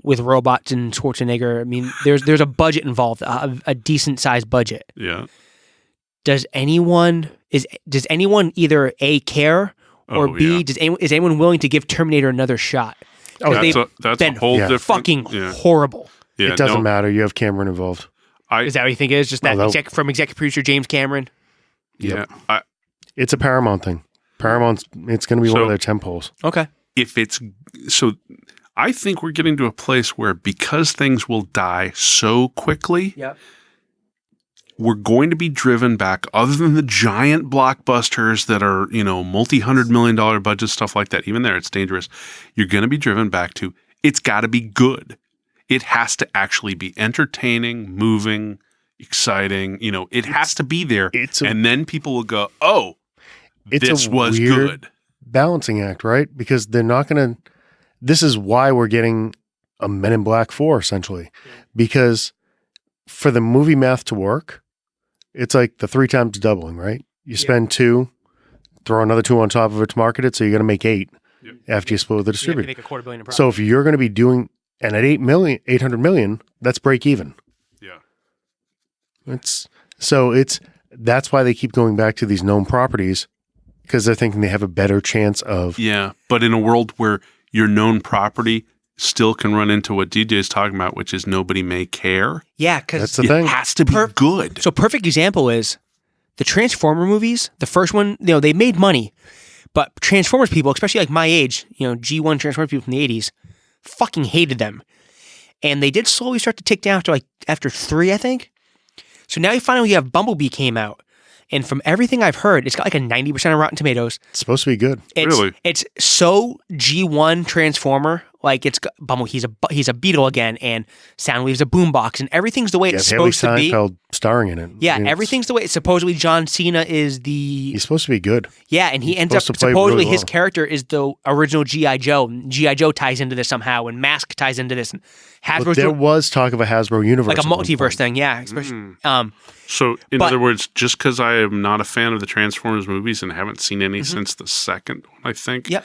with robots and Schwarzenegger. I mean, there's a budget involved, a decent sized budget. Yeah. Does anyone either A, care, or Oh, B, yeah. is anyone willing to give Terminator another shot? Oh, Because That's been a whole Yeah. different fucking Yeah. horrible. Yeah, it doesn't no, matter. You have Cameron involved. Is that what you think it is? Just that Oh, from executive producer James Cameron? Yeah. Yep. It's a Paramount thing. Paramount's. It's going to be one So- of their temples. Okay. I think we're getting to a place where because things will die so quickly, Yeah. we're going to be driven back, other than the giant blockbusters that are, multi-$100 million budget, stuff like that. Even there, it's dangerous. You're going to be driven back to, it's got to be good. It has to actually be entertaining, moving, exciting. It has to be there. And then people will go, oh, this a was weird good. balancing act, right? Because they're not going to. This is why we're getting a Men in Black 4, essentially. Because for the movie math to work, it's like the 3 times doubling, right? You spend 2, throw another 2 on top of it to market it, so you're going to make 8 after you split with the You have to distributor. make $250 million in profit. So if you're going to be doing, and at 800 million, that's break even. Yeah. That's why they keep going back to these known properties, because they're thinking they have a better chance of. Yeah. But in a world where your known property still can run into what DJ is talking about, which is nobody may care. Yeah, because That's the It thing. has to be good. So perfect example is the Transformer movies. The first one, they made money, but Transformers people, especially like my age, G1 Transformers people from the 80s, fucking hated them. And they did slowly start to tick down after 3, I think. So now you have Bumblebee came out. And from everything I've heard, it's got like a 90% on Rotten Tomatoes. It's supposed to be good. It's, Really? It's so G1 Transformer, Like it's Bumble, he's a Beatle again, and Soundwave's a boombox, and everything's the way it's Haley supposed to be. Seinfeld starring in it. Yeah, I mean, everything's the way. Supposedly John Cena is he's supposed to be good. Yeah, and he ends up supposed to play supposedly really his well. character is the original G.I. Joe. G.I. Joe ties into this somehow, and Mask ties into this. And But Hasbro's there doing was talk of a Hasbro universe, like a at one multiverse point. thing, yeah. Especially, So, in But- other words, just because I am not a fan of the Transformers movies and haven't seen any since the second one, I think, Yep.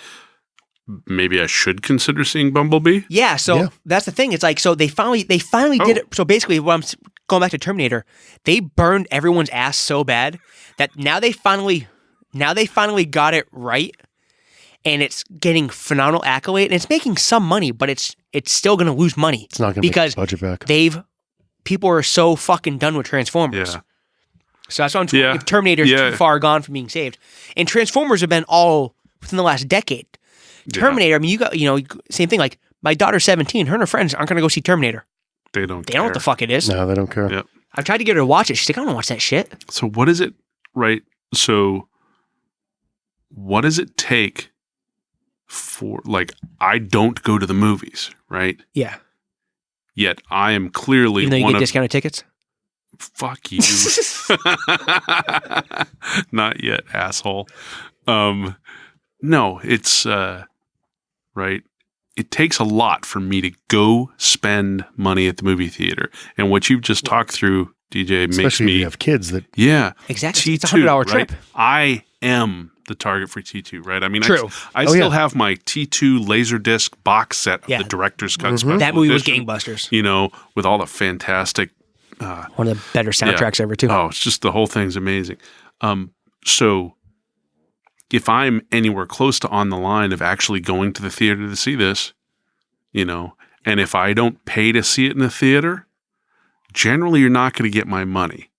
maybe I should consider seeing Bumblebee. Yeah, so Yeah. that's the thing. It's like so they finally did it. So basically, what I'm going back to Terminator, they burned everyone's ass so bad that now they finally got it right, and it's getting phenomenal accolade, and it's making some money, but it's still going to lose money. It's not going to make because the budget back. people are so fucking done with Transformers. Yeah. So that's what I'm talking. Yeah. If Terminator's Yeah. too far gone from being saved, and Transformers have been all within the last decade. Terminator. I mean, same thing. Like my daughter's 17. Her and her friends aren't going to go see Terminator. They don't They don't know what the fuck it is. No, they don't care. Yep. I've tried to get her to watch it. She's like, I don't want to watch that shit. So, what is it, right? So, what does it take for, like, I don't go to the movies, right? Yeah. Yet I am clearly Even though you one get of discounted tickets. fuck you. Not yet, asshole. No, it's right. It takes a lot for me to go spend money at the movie theater. And what you've just talked through, DJ, makes Especially if me you have kids that Exactly. It's a T2, $100 trip. right? I am the target for T2, right? I mean, True. I Oh, still yeah. have my T2 Laserdisc box set of Yeah. the director's cut Mhm. special That movie was edition, gangbusters. with all the fantastic One of the better soundtracks ever, too. Oh, it's just the whole thing's amazing. So if I'm anywhere close to on the line of actually going to the theater to see this, and if I don't pay to see it in the theater, generally you're not going to get my money.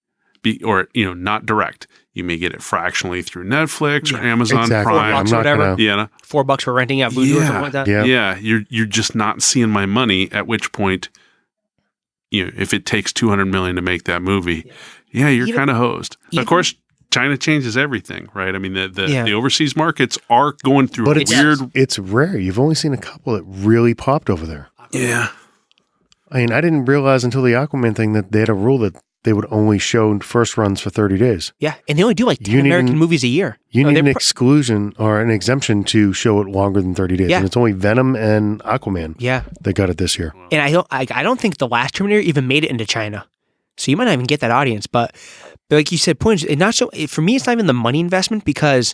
Not direct. You may get it fractionally through Netflix or Amazon exactly. Prime. I'm not whatever. gonna. Yeah. $4 for renting out Voodoo or something like that. Yeah. Yeah, you're just not seeing my money. At which point, if it takes $200 million to make that movie, you're Even- kind of hosed. even- Of course, China changes everything, right? I mean, the Yeah. overseas markets are going through But a it's weird. it's rare. You've only seen a couple that really popped over there. Yeah, I mean, I didn't realize until the Aquaman thing that they had a rule that they would only show first runs for 30 days. Yeah, and they only do like 10 You need American an- movies a year. You So need they're an pr- exclusion or an exemption to show it longer than 30 days. Yeah. And it's only Venom and Aquaman Yeah, that got it this year. and I don't think the last Terminator even made it into China, so you might not even get that audience. But like you said, for me, it's not even the money investment because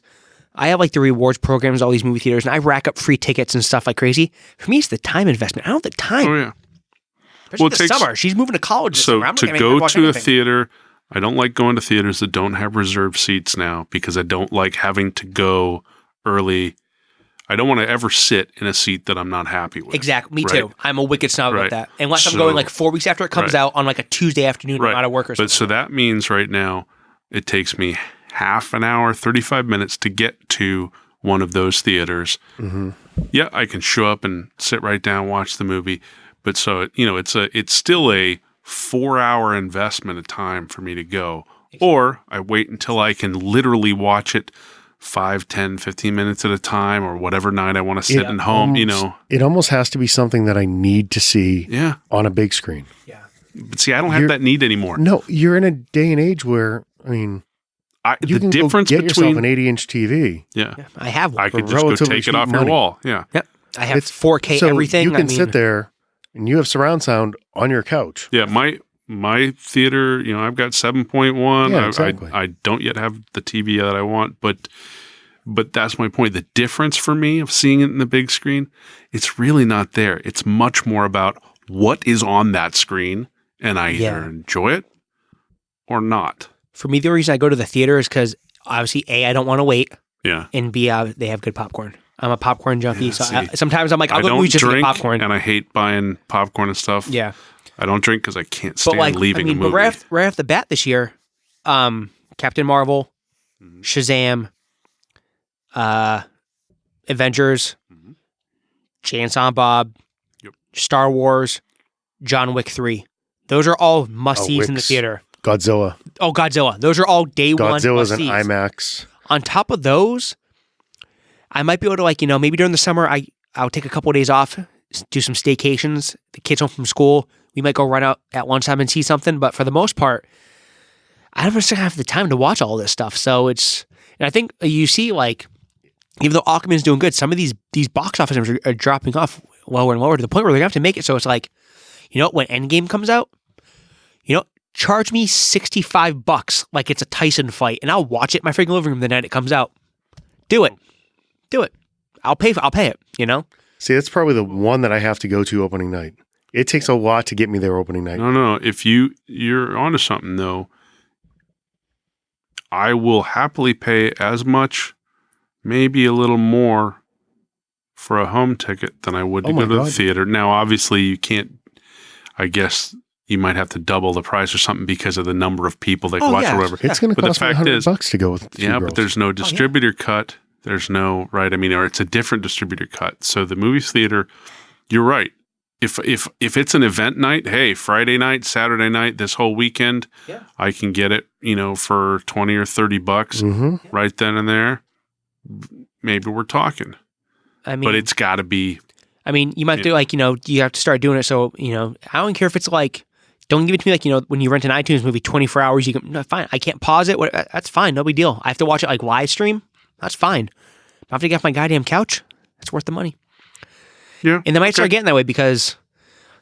I have like the rewards programs, all these movie theaters, and I rack up free tickets and stuff like crazy. For me, it's the time investment. I don't have the time. oh yeah. Especially Well, it this takes- summer. She's moving to college this So summer. I'm not to gonna make her go watch to a anything. theater, I don't like going to theaters that don't have reserved seats now because I don't like having to go early. I don't want to ever sit in a seat that I'm not happy with. Exactly. Me right? too. I'm a wicked snob Right. about that. Unless I'm So- going like 4 weeks after it comes Right. out on like a Tuesday afternoon. I'm out of work or something. But so that means right now it takes me half an hour, 35 minutes to get to one of those theaters. Mm-hmm. Yeah, I can show up and sit right down, watch the movie. But so, it's still a 4-hour investment of time for me to go. Or I wait until I can literally watch it 5, 10, 15 minutes at a time or whatever night I want to sit at home, It almost has to be something that I need to see Yeah. on a big screen. yeah. But see, I don't have that need anymore. No, you're in a day and age where, I mean, you The can difference go get yourself between an 80-inch TV. yeah, Yeah. I have one. I could for just go relatively take it cheap off your money. wall. Yeah. Yep. I have It's 4K so everything. you can I mean, sit there and you have surround sound on your couch. Yeah, my theater, I've got 7.1. Yeah, exactly. I don't yet have the TV that I want, but that's my point. The difference for me of seeing it in the big screen, it's really not there. It's much more about what is on that screen, and I either enjoy it or not. For me, the reason I go to the theater is because obviously, A, I don't want to wait, Yeah. and B, they have good popcorn. I'm a popcorn junkie, Yeah, so see, sometimes I'm like, I'll I go to don't movies just to get drink, popcorn. and I hate buying popcorn and stuff. Yeah. I don't drink because I can't But stand like, leaving a movie. but right off the bat this year, Captain Marvel, Mhm. Shazam, Avengers, Mhm. Jay and Silent Bob, Yep. Star Wars, John Wick 3. Those are all must-sees in the Wicks. theater. Godzilla. Oh, Godzilla. Those are all day one Godzilla's an must-sees. IMAX. On top of those, I might be able to maybe during the summer, I'll take a couple of days off do some staycations. The kids home from school, we might go run out at lunchtime and see something. But for the most part, I don't necessarily have the time to watch all this stuff. So and I think you see, like, even though Aquaman's doing good, some of these box office numbers are dropping off lower and lower to the point where they're going to have to make it so it's like, when Endgame comes out, charge me $65 like it's a Tyson fight, and I'll watch it in my freaking living room the night it comes out. Do it. I'll pay it, See, that's probably the one that I have to go to opening night. It takes a lot to get me there opening night. No. If you're onto something, though, I will happily pay as much, maybe a little more, for a home ticket than I would to go to the theater. Now, obviously, you can't, I guess you might have to double the price or something because of the number of people that watch or whatever. It's going to cost me $100 to go with two girls. But there's no distributor cut. There's no, right? I mean, or it's a different distributor cut. So the movie theater, you're right. If it's an event night, hey, Friday night, Saturday night, this whole weekend, I can get it, for $20 or $30 right then and there. Maybe we're talking. I mean, but it's got to be. I mean, you might do you have to start doing it. So, I don't care if it's like, don't give it to me like, when you rent an iTunes movie, 24 hours, you can, no, fine. I can't pause it. That's fine. No big deal. I have to watch it like live stream. That's fine. If I have to get off my goddamn couch, it's worth the money. Yeah. And they might start getting that way because,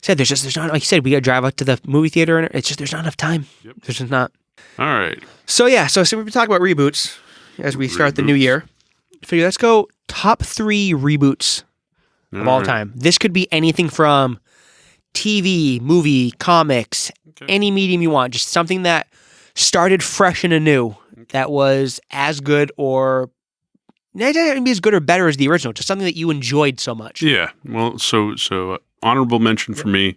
there's not, like you said, we got to drive up to the movie theater and it's just, there's not enough time. Yep. There's just not. All right. So we've been talking about reboots as we start the new year. Figure, let's go top 3 reboots of all time. This could be anything from TV, movie, comics, any medium you want. Just something that started fresh and anew that was as good or maybe as good or better as the original. Just something that you enjoyed so much. Yeah. Well, so honorable mention for me,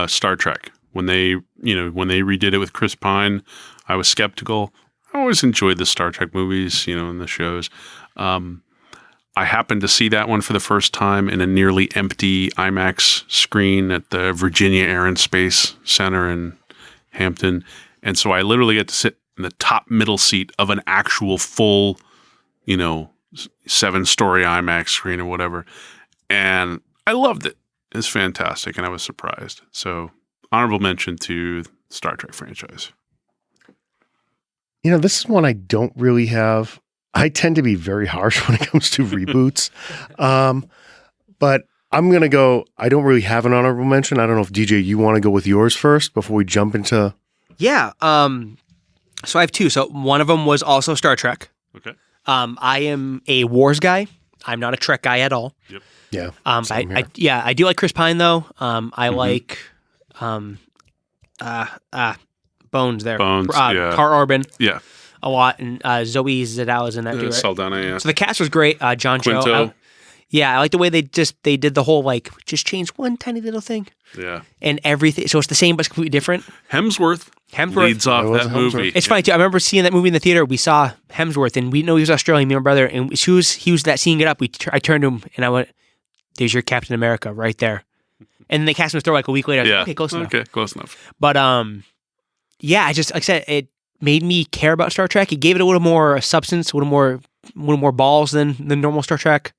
Star Trek. When they redid it with Chris Pine, I was skeptical. I always enjoyed the Star Trek movies, and the shows. I happened to see that one for the first time in a nearly empty IMAX screen at the Virginia Air and Space Center in Hampton. And so I literally got to sit in the top middle seat of an actual full, 7-story IMAX screen or whatever. And I loved it. It's fantastic. And I was surprised. So honorable mention to Star Trek franchise. This is one I don't really have. I tend to be very harsh when it comes to reboots. But I'm going to go, I don't really have an honorable mention. I don't know if DJ, you want to go with yours first before we jump into. Yeah. So I have 2. So one of them was also Star Trek. Okay. I am a Wars guy. I'm not a Trek guy at all. Yep. Yeah. I do like Chris Pine though. I like, Bones there. Carl Urban. Yeah. A lot, and Zoe Zadal is in that too, right? Saldana, yeah. So the cast was great. John Quinto. Cho. I like the way they did the whole, like, just change one tiny little thing. Yeah. And everything, so it's the same but it's completely different. Hemsworth leads off that movie. It's funny too. I remember seeing that movie in the theater. We saw Hemsworth, and we know he was Australian, me and my brother, and he was that scene get up. I turned to him, and I went, "There's your Captain America right there." And then they cast him in the store like a week later. I was like, okay, close enough. Okay, close enough. But I just, like I said, it made me care about Star Trek. It gave it a little more substance, a little more balls than the normal Star Trek.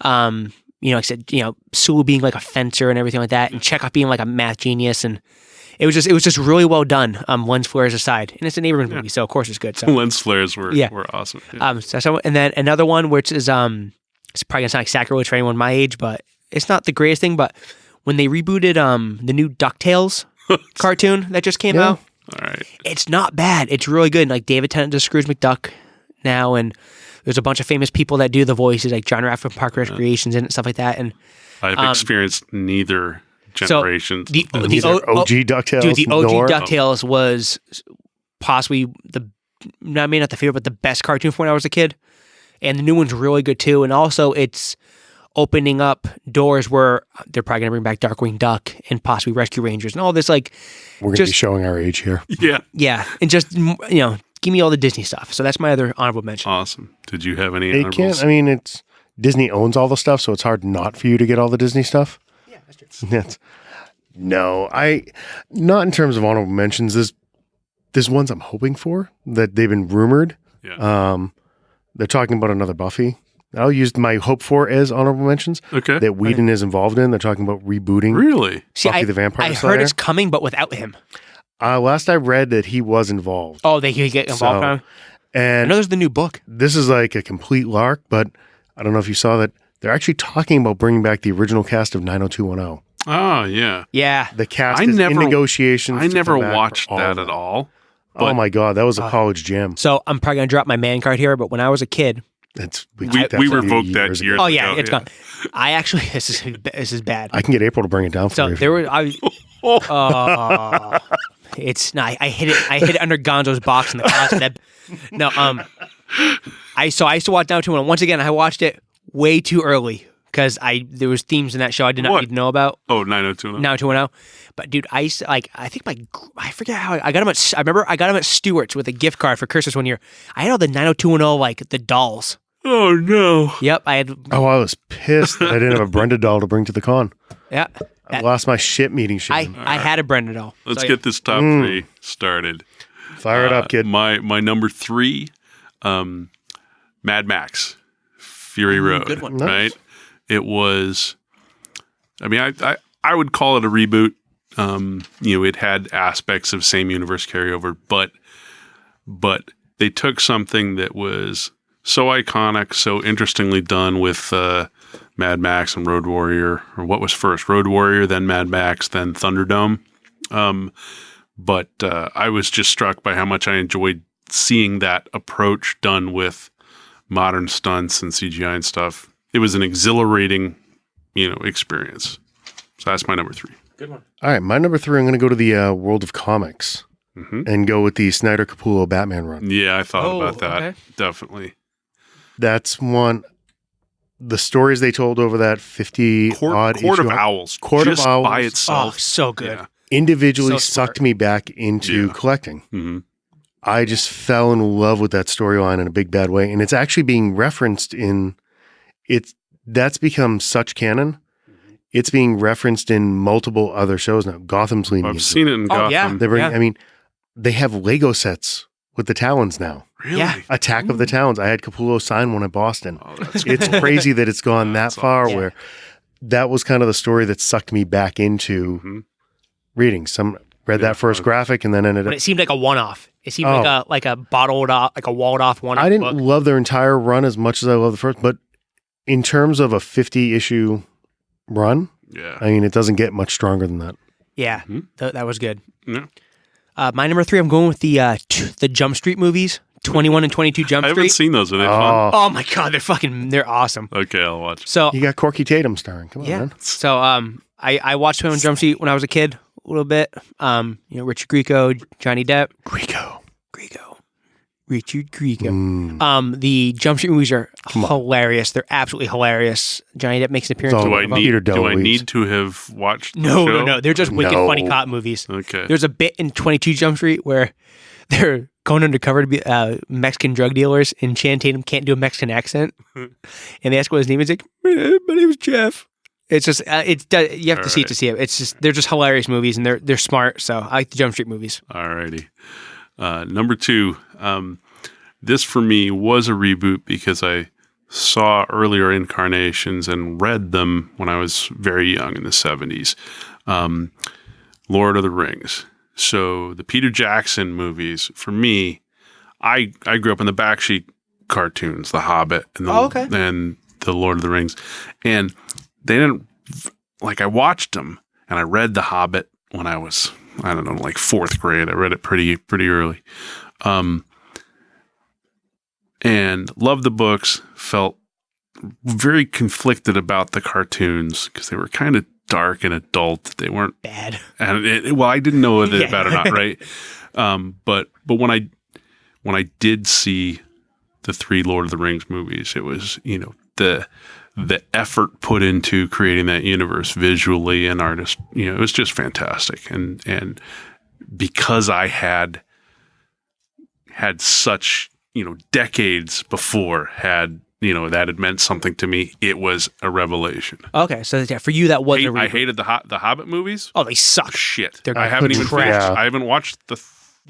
Like I said, Sulu being like a fencer and everything like that, and Chekhov being like a math genius, and it was just really well done. Lens flares aside, and it's an Abrams movie, so of course it's good. So lens flares were awesome. Yeah. And then another one which is it's probably gonna sound like sacrilege for anyone my age, but it's not the greatest thing. But when they rebooted the new DuckTales cartoon that just came out. All right. It's not bad. It's really good. Like David Tennant does Scrooge McDuck now, and there's a bunch of famous people that do the voices, like John Raff from Park Recreations and stuff like that. And I've experienced neither generation. So the OG DuckTales. Dude, the OG DuckTales was possibly not the favorite, but the best cartoon from when I was a kid. And the new one's really good too. And also, it's opening up doors where they're probably going to bring back Darkwing Duck and possibly Rescue Rangers and all this. Like, we're going to be showing our age here. Yeah, and just give me all the Disney stuff. So that's my other honorable mention. Awesome. Did you have any honorables? It's Disney owns all the stuff, so it's hard not for you to get all the Disney stuff. Yeah, that's true. No, not in terms of honorable mentions. There's ones I'm hoping for that they've been rumored. Yeah. They're talking about another Buffy. I'll use my hope for as honorable mentions Okay. that Whedon is involved in. They're talking about rebooting Really? See, Buffy the Vampire I Slayer. heard it's coming, but without him. Last I read that he was involved. Oh, they get involved now? I And know there's the new book. this is like a complete lark, but I don't know if you saw that. They're actually talking about bringing back the original cast of 90210. Oh, yeah. Yeah. The cast I is never- in negotiations. I to never come back watched for all that of at them. all. Oh but- my God, that was a college jam. So I'm probably going to drop my man card here, but when I was a kid, We definitely revoked that years years ago. oh yeah, ago, it's gone. I actually, this is bad. I can get April to bring it down for So you. there were, it's not. I hid it under Gonzo's box in the closet. I used to watch Now 210. Once again, I watched it way too early because there was themes in that show I did not What? need to know about. Oh, 90210. Now 210. But dude, I used to, I think I forget how I got him at. I remember I got him at Stewart's with a gift card for Christmas one year. I had all the 90210 like the dolls. Oh, no. Yep, I had. Oh, I was pissed that I didn't have a Brenda doll to bring to the con. Yeah, I lost my shit meeting shit. I had a Brenda doll. Let's So, get this top three started. Fire it up, kid. My number 3, Mad Max, Fury Road. good one. Right? It was, I mean, I would call it a reboot. It had aspects of same universe carryover, but they took something that was so iconic, so interestingly done with Mad Max and Road Warrior, or what was first, Road Warrior, then Mad Max, then Thunderdome. But I was just struck by how much I enjoyed seeing that approach done with modern stunts and CGI and stuff. It was an exhilarating, experience. So that's my number 3. Good one. All right, my number 3, I'm going to go to the world of comics and go with the Snyder Capullo Batman run. Yeah, I thought about that. Okay. Definitely. That's one. The stories they told over that 50 odd Court of issue Owls. Court of just Owls. by Oh, itself. so good. Yeah. individually So smart. sucked me back into Yeah. collecting. Mm-hmm. I just fell in love with that storyline in a big bad way, and it's actually being referenced in it's that's become such canon. It's being referenced in multiple other shows now. Gotham's leaning. I've into seen it in Gotham. Oh, yeah. They bring. Yeah. I mean, they have Lego sets with the Talons now. Really? Yeah. Attack of the Talons. I had Capullo sign one in Boston. Oh, that's It's crazy that it's gone that That's far. awesome. Where that was kind of the story that sucked me back into Mhm. reading. Read Yeah, that first graphic and then ended But up. it seemed like a one-off. It seemed Oh. like a bottled off, like a walled-off one-off I didn't book. love their entire run as much as I love the first, but in terms of a 50 issue run, Yeah. I mean, it doesn't get much stronger than that. Yeah, Mhm. that was good. Yeah. My number 3, I'm going with the Jump Street movies, 21 and 22 Jump I haven't Street. seen those. Are they fun? Oh my god, they're awesome. Okay, I'll watch. So You got Corky Tatum starring. Come on, yeah, man. so I watched 21 Jump Street when I was a kid a little bit. Richard Grieco, Johnny Depp, Grieco. Richard Grieco. Mm. The Jump Street movies are Come on. hilarious. They're absolutely hilarious. Johnny Depp makes an appearance. So- in Do one I of them. Peter need DeLuise. to have watched? the No, show? no. They're just wicked No. funny cop movies. Okay. There's a bit in 22 Jump Street where they're going undercover to be Mexican drug dealers, and Channing Tatum can't do a Mexican accent, and they ask what his name is. Like, my name is Jeff. It's just you have to see it to see it. It's just they're just hilarious movies, and they're smart. So I like the Jump Street movies. Alrighty. Number 2. This for me was a reboot because I saw earlier incarnations and read them when I was very young in the 70s. Lord of the Rings. So the Peter Jackson movies, for me, I grew up in the Backstreet cartoons, The Hobbit and and the Lord of the Rings. And they didn't, I watched them and I read The Hobbit when I was, I don't know, like 4th grade. I read it pretty early. And loved the books, felt very conflicted about the cartoons because they were kind of dark and adult. They weren't Bad. and I didn't know whether they're Yeah. bad or not, right? But when I did see the 3 Lord of the Rings movies, it was, the effort put into creating that universe visually and artist, it was just fantastic. And because I had such, decades before that had meant something to me, it was a revelation. Okay, so yeah, for you that wasn't a reboot. I hated the Hobbit movies. Oh, they suck. Shit. They're I haven't even trash. finished. I haven't watched the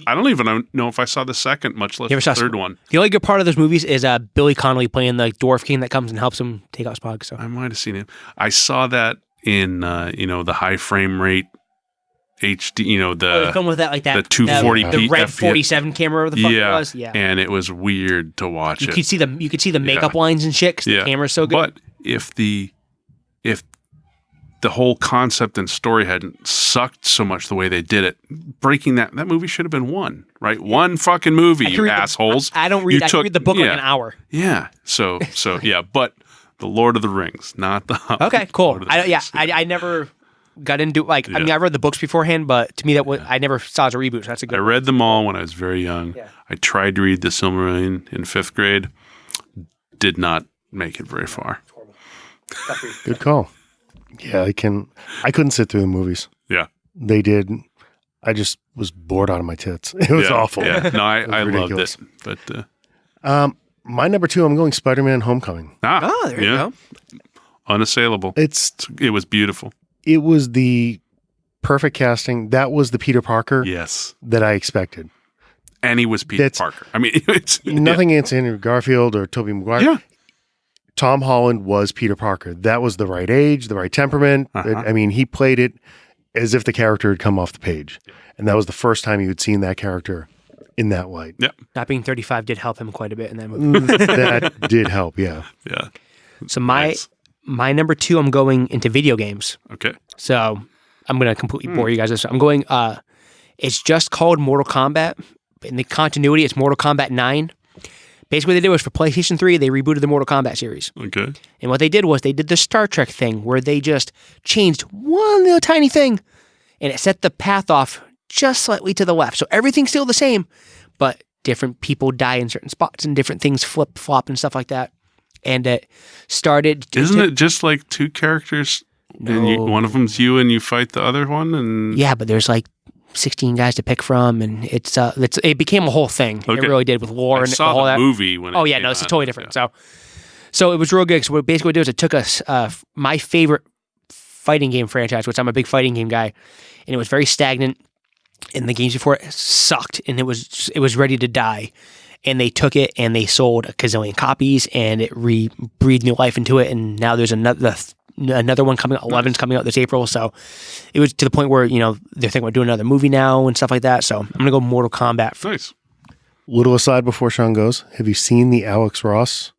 I don't even know if I saw the second, much less You ever the saw third one. The only good part of those movies is Billy Connolly playing the dwarf king that comes and helps him take out Spock. So I might have seen it. I saw that in the high frame rate HD. the film with that like that the 240p the red FPS. 47 camera or the fuck it Yeah, was. Yeah, and it was weird to watch you it. could see the makeup lines and shit because the camera's so good. But if the whole concept and story hadn't sucked so much the way they did it, breaking that movie should have been one, right? One fucking movie, you assholes. I don't read. I read the book like an hour. Yeah. So yeah, but the Lord of the Rings, not the Okay, cool. Lord of the Rings. I never got into I mean I read the books beforehand, but to me that was I never saw it as a reboot. So that's a good. I read them all when I was very young. Yeah. I tried to read The Silmarillion in 5th grade. Did not make it very far. Good call. Yeah, I couldn't sit through the movies. Yeah. They did. I just was bored out of my tits. It was awful. Yeah. No, I loved ridiculous. it. But My number 2, I'm going Spider-Man: Homecoming. Oh, there you go. Unassailable. It was beautiful. It was the perfect casting. That was the Peter Parker Yes. that I expected. And he was Peter Parker. I mean, it's Nothing against Andrew Garfield or Tobey Maguire. Yeah. Tom Holland was Peter Parker. That was the right age, the right temperament. I mean, he played it as if the character had come off the page. And that was the first time you had seen that character in that light. Yeah. Not being 35 did help him quite a bit in that movie. That did help, yeah. Yeah. So my number 2, I'm going into video games. Okay. So I'm going to completely bore you guys. I'm going, it's just called Mortal Kombat. In the continuity, it's Mortal Kombat 9. Basically, what they did was for PlayStation 3, they rebooted the Mortal Kombat series. Okay. And what they did was they did the Star Trek thing where they just changed one little tiny thing and it set the path off just slightly to the left. So everything's still the same, but different people die in certain spots and different things flip, flop, and stuff like that. And it started... Isn't it just like 2 characters? No. And one of them's you and you fight the other one? And Yeah, but there's like 16 guys to pick from, and it became a whole thing. Okay. It really did with lore I and saw all the that. movie when Oh it yeah, came no, it's out. totally different. Yeah. So it was real good. So what basically it did was it took us my favorite fighting game franchise, which I'm a big fighting game guy, and it was very stagnant. And the games before it sucked, and it was ready to die. And they took it and they sold a gazillion copies, and it breathed new life into it. And now there's another one coming out. 11's coming out this April. So it was to the point where they're thinking about doing another movie now and stuff like that. So I'm gonna go Mortal Kombat. Nice. Little aside before Sean goes, have you seen the Alex Ross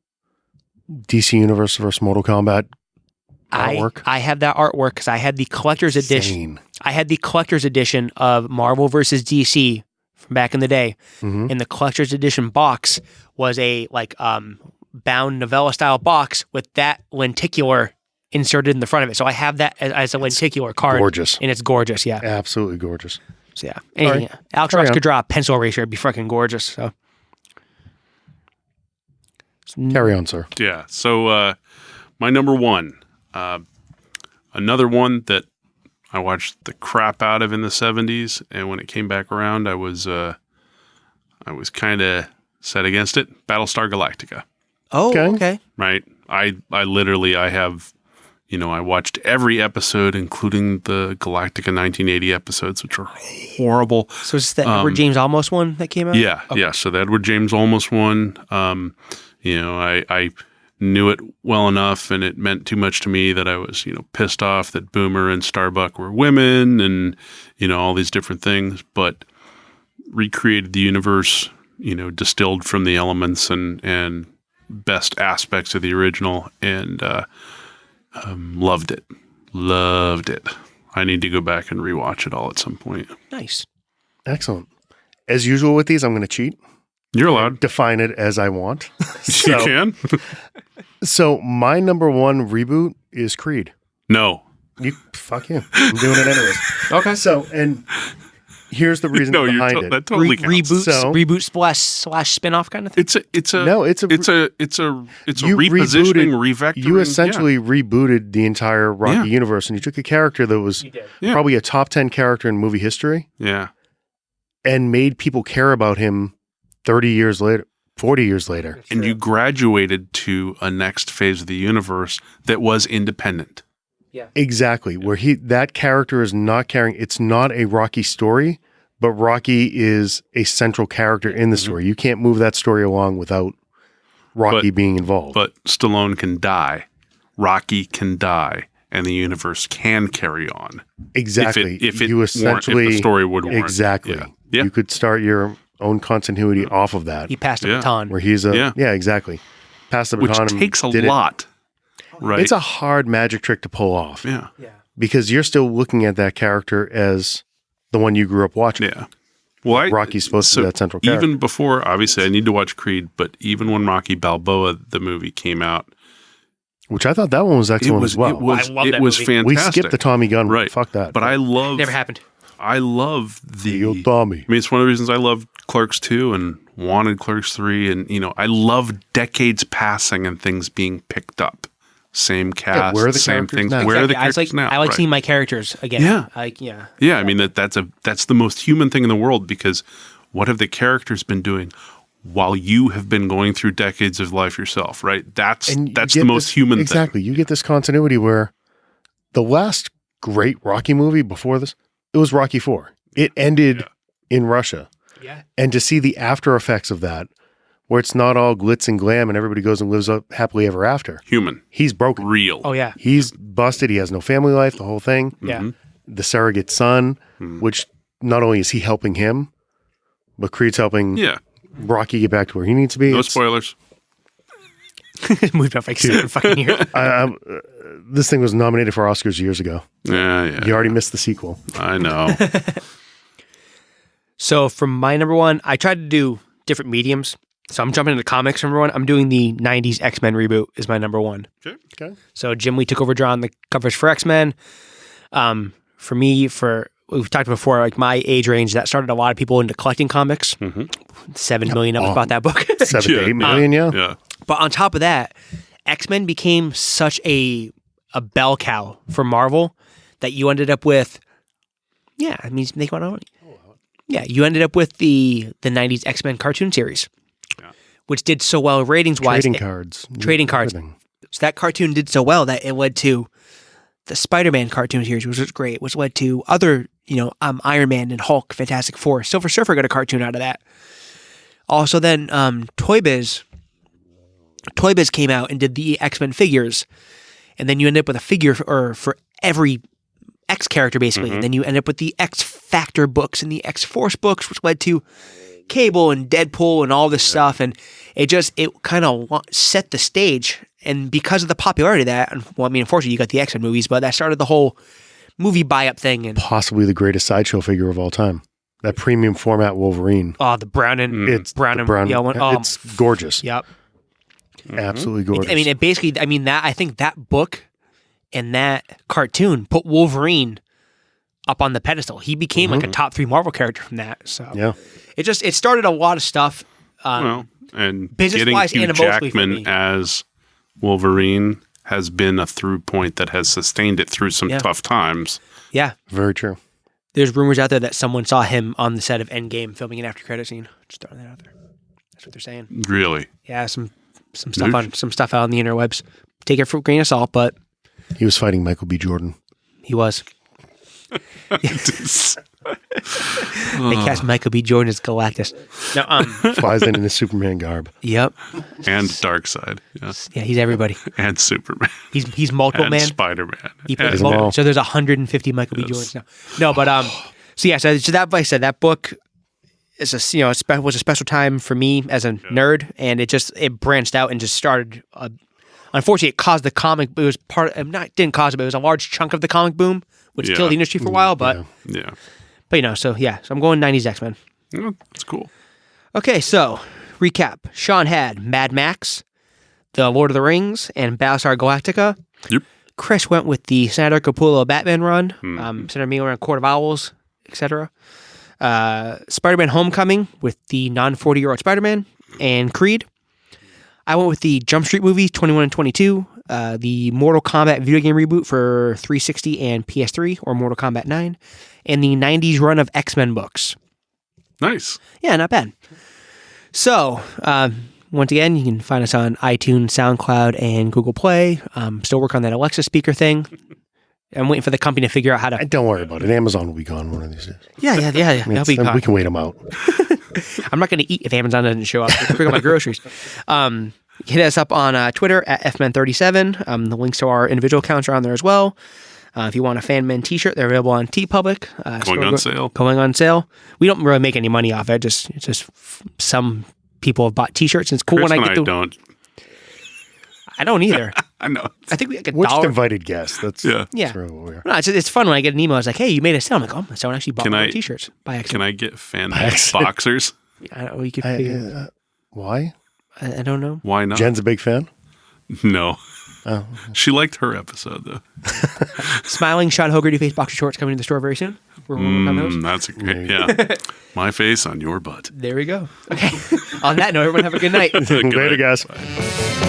DC Universe vs. Mortal Kombat artwork? I have that artwork because I had the collector's edition. Insane. I had the collector's edition of Marvel vs. DC from back in the day, and the collector's edition box was a bound novella style box with that lenticular inserted in the front of it. So I have that as a lenticular card. Gorgeous. And it's gorgeous, yeah. Absolutely gorgeous. So yeah. All right. Yeah. Alex Carry Ross on. could draw a pencil eraser, it'd be fucking gorgeous. So Carry on, sir. Yeah. So my number 1, another one that I watched the crap out of in the 70s, and when it came back around, I was kind of set against it. Battlestar Galactica. Oh, okay. Right. I literally have, I watched every episode, including the Galactica 1980 episodes, which are horrible. So is this the Edward James Olmos one that came out? Yeah, Okay. yeah. So the Edward James Olmos one, I knew it well enough, and it meant too much to me that I was, pissed off that Boomer and Starbuck were women, and all these different things. But recreated the universe, distilled from the elements and best aspects of the original, and loved it. Loved it. I need to go back and rewatch it all at some point. Nice. Excellent. As usual with these, I'm going to cheat. You're allowed. Define it as I want. You can. So my number 1 reboot is Creed. No. Fuck you. I'm doing it anyways. Okay. So, and here's the reason No, behind it. that totally counts. Reboot slash spin-off kind of thing? It's a You repositioning, rebooted- revectoring. You essentially rebooted the entire Rocky universe, and you took a character that was Yeah. probably a top 10 character in movie history Yeah. and made people care about him 30 years later, 40 years later. And you graduated to a next phase of the universe that was independent. Exactly. Where that character is not carrying, it's not a Rocky story, but Rocky is a central character in the story. You can't move that story along without Rocky being involved. But Stallone can die. Rocky can die. And the universe can carry on. Exactly. If the story would warrant. Exactly. Yeah. You could start your own continuity off of that. He passed the baton. Where he's exactly. Passed the baton. Which takes a lot. Right. It's a hard magic trick to pull off. Yeah. Because you're still looking at that character as the one you grew up watching. Yeah. Well, Rocky's supposed to be that central character. Even before, obviously, I need to watch Creed, but even when Rocky Balboa, the movie, came out. Which I thought that one was excellent as well. It was fantastic. We skipped the Tommy Gunn. Right. Fuck that. But I love... Never happened. I love the... old Tommy. I mean, it's one of the reasons I loved Clerks 2 and wanted Clerks 3. And, I love decades passing and things being picked up. Same cast, where are the same characters things. now? Where are the characters now? I like seeing my characters again. Yeah. Yeah, I mean, that's the most human thing in the world, because what have the characters been doing while you have been going through decades of life yourself, right? That's the most human thing. Exactly. You get this continuity where the last great Rocky movie before this, it was Rocky IV. It ended in Russia. Yeah. And to see the after effects of that, where it's not all glitz and glam and everybody goes and lives up happily ever after. Human. He's broken. Real. Oh, yeah. He's busted. He has no family life, the whole thing. Yeah. The surrogate son, which not only is he helping him, but Creed's helping Rocky get back to where he needs to be. No spoilers. Moved up like 7 fucking years. This thing was nominated for Oscars years ago. Yeah. You already missed the sequel. I know. So from my number one, I tried to do different mediums. So I'm jumping into comics, number one. I'm doing the 90s X-Men reboot is my number one. Okay. So Jim Lee took over drawing the covers for X-Men. For me, we've talked before, like my age range, that started a lot of people into collecting comics. 7 million of us bought that book. 7 to 8 million, Yeah. But on top of that, X-Men became such a bell cow for Marvel that you ended up with, you ended up with the 90s X-Men cartoon series, which did so well ratings-wise. Trading cards. Everything. So that cartoon did so well that it led to the Spider-Man cartoon series, which was great, which led to other, Iron Man and Hulk, Fantastic Four. Silver Surfer got a cartoon out of that. Also then Toy Biz came out and did the X-Men figures. And then you end up with a figure for every X character, basically. And then you end up with the X Factor books and the X Force books, which led to Cable and Deadpool and all this stuff. And it kind of set the stage. And because of the popularity of that, unfortunately, you got the X-Men movies, but that started the whole movie buy-up thing. And possibly the greatest sideshow figure of all time. That premium format Wolverine. Oh, the brown and yellow one. Oh, it's gorgeous. Yep. Absolutely gorgeous. I think that book and that cartoon put Wolverine up on the pedestal. He became like a top 3 Marvel character from that. So it started a lot of stuff. And getting business-wise Hugh and emotionally for Jackman me. as Wolverine has been a through point that has sustained it through some tough times. Yeah. Very true. There's rumors out there that someone saw him on the set of Endgame filming an after credit scene. Just throwing that out there. That's what they're saying. Really? Yeah, some stuff out on the interwebs. Take it for a grain of salt, but he was fighting Michael B. Jordan. He was. They cast Michael B. Jordan as Galactus. No, flies in his Superman garb. Yep. And Darkseid. Yes. Yeah, he's everybody. And Superman. He's multiple and man. Spider-Man. He plays multiple. So there's 150 Michael B. Jordans now. No, but so that, like I said, that book is was a special time for me as a nerd, and it branched out and just started. Unfortunately, it caused the comic. It was didn't cause it, but it was a large chunk of the comic boom, which killed the industry for a while. But so I'm going 90s X-Men. Yeah, that's cool. Okay, so recap: Sean had Mad Max, The Lord of the Rings, and Battlestar Galactica. Yep. Chris went with the Snyder Capullo Batman run, Senator Miller and Court of Owls, etc. Spider-Man Homecoming with the non-40-year-old Spider-Man, and Creed. I went with the Jump Street movies, 21 and 22, the Mortal Kombat video game reboot for 360 and PS3, or Mortal Kombat 9, and the 90s run of X-Men books. Nice. Yeah, not bad. So, once again, you can find us on iTunes, SoundCloud, and Google Play. Still working on that Alexa speaker thing. I'm waiting for the company to figure out how to. Don't worry about it. Amazon will be gone one of these days. Yeah. I mean, They'll be gone. we can wait them out. I'm not going to eat if Amazon doesn't show up. I can pick up my groceries. Hit us up on Twitter at FMen37. The links to our individual accounts are on there as well. If you want a FANMEN t-shirt, they're available on TeePublic. Going on sale. We don't really make any money off it. It's just some people have bought t-shirts, and it's cool Chris when I and get to. don't. I don't either. I know. I think we get We're just $1. invited guests. That's Yeah. really what we are. No, it's fun when I get an email. It's like, hey, you made a sale. I'm like, oh, someone actually bought my t-shirts by accident. Can I get FANMEN boxers? I don't know. You could figure. Why? I don't know. Why not? Jen's a big fan? No. Oh. She liked her episode, though. Smiling Sean Hogarty face boxer shorts coming to the store very soon. We're working on those. That's a great, yeah. My face on your butt. There we go. Okay. On that note, everyone have a good night. Good Later, night. guys. Bye.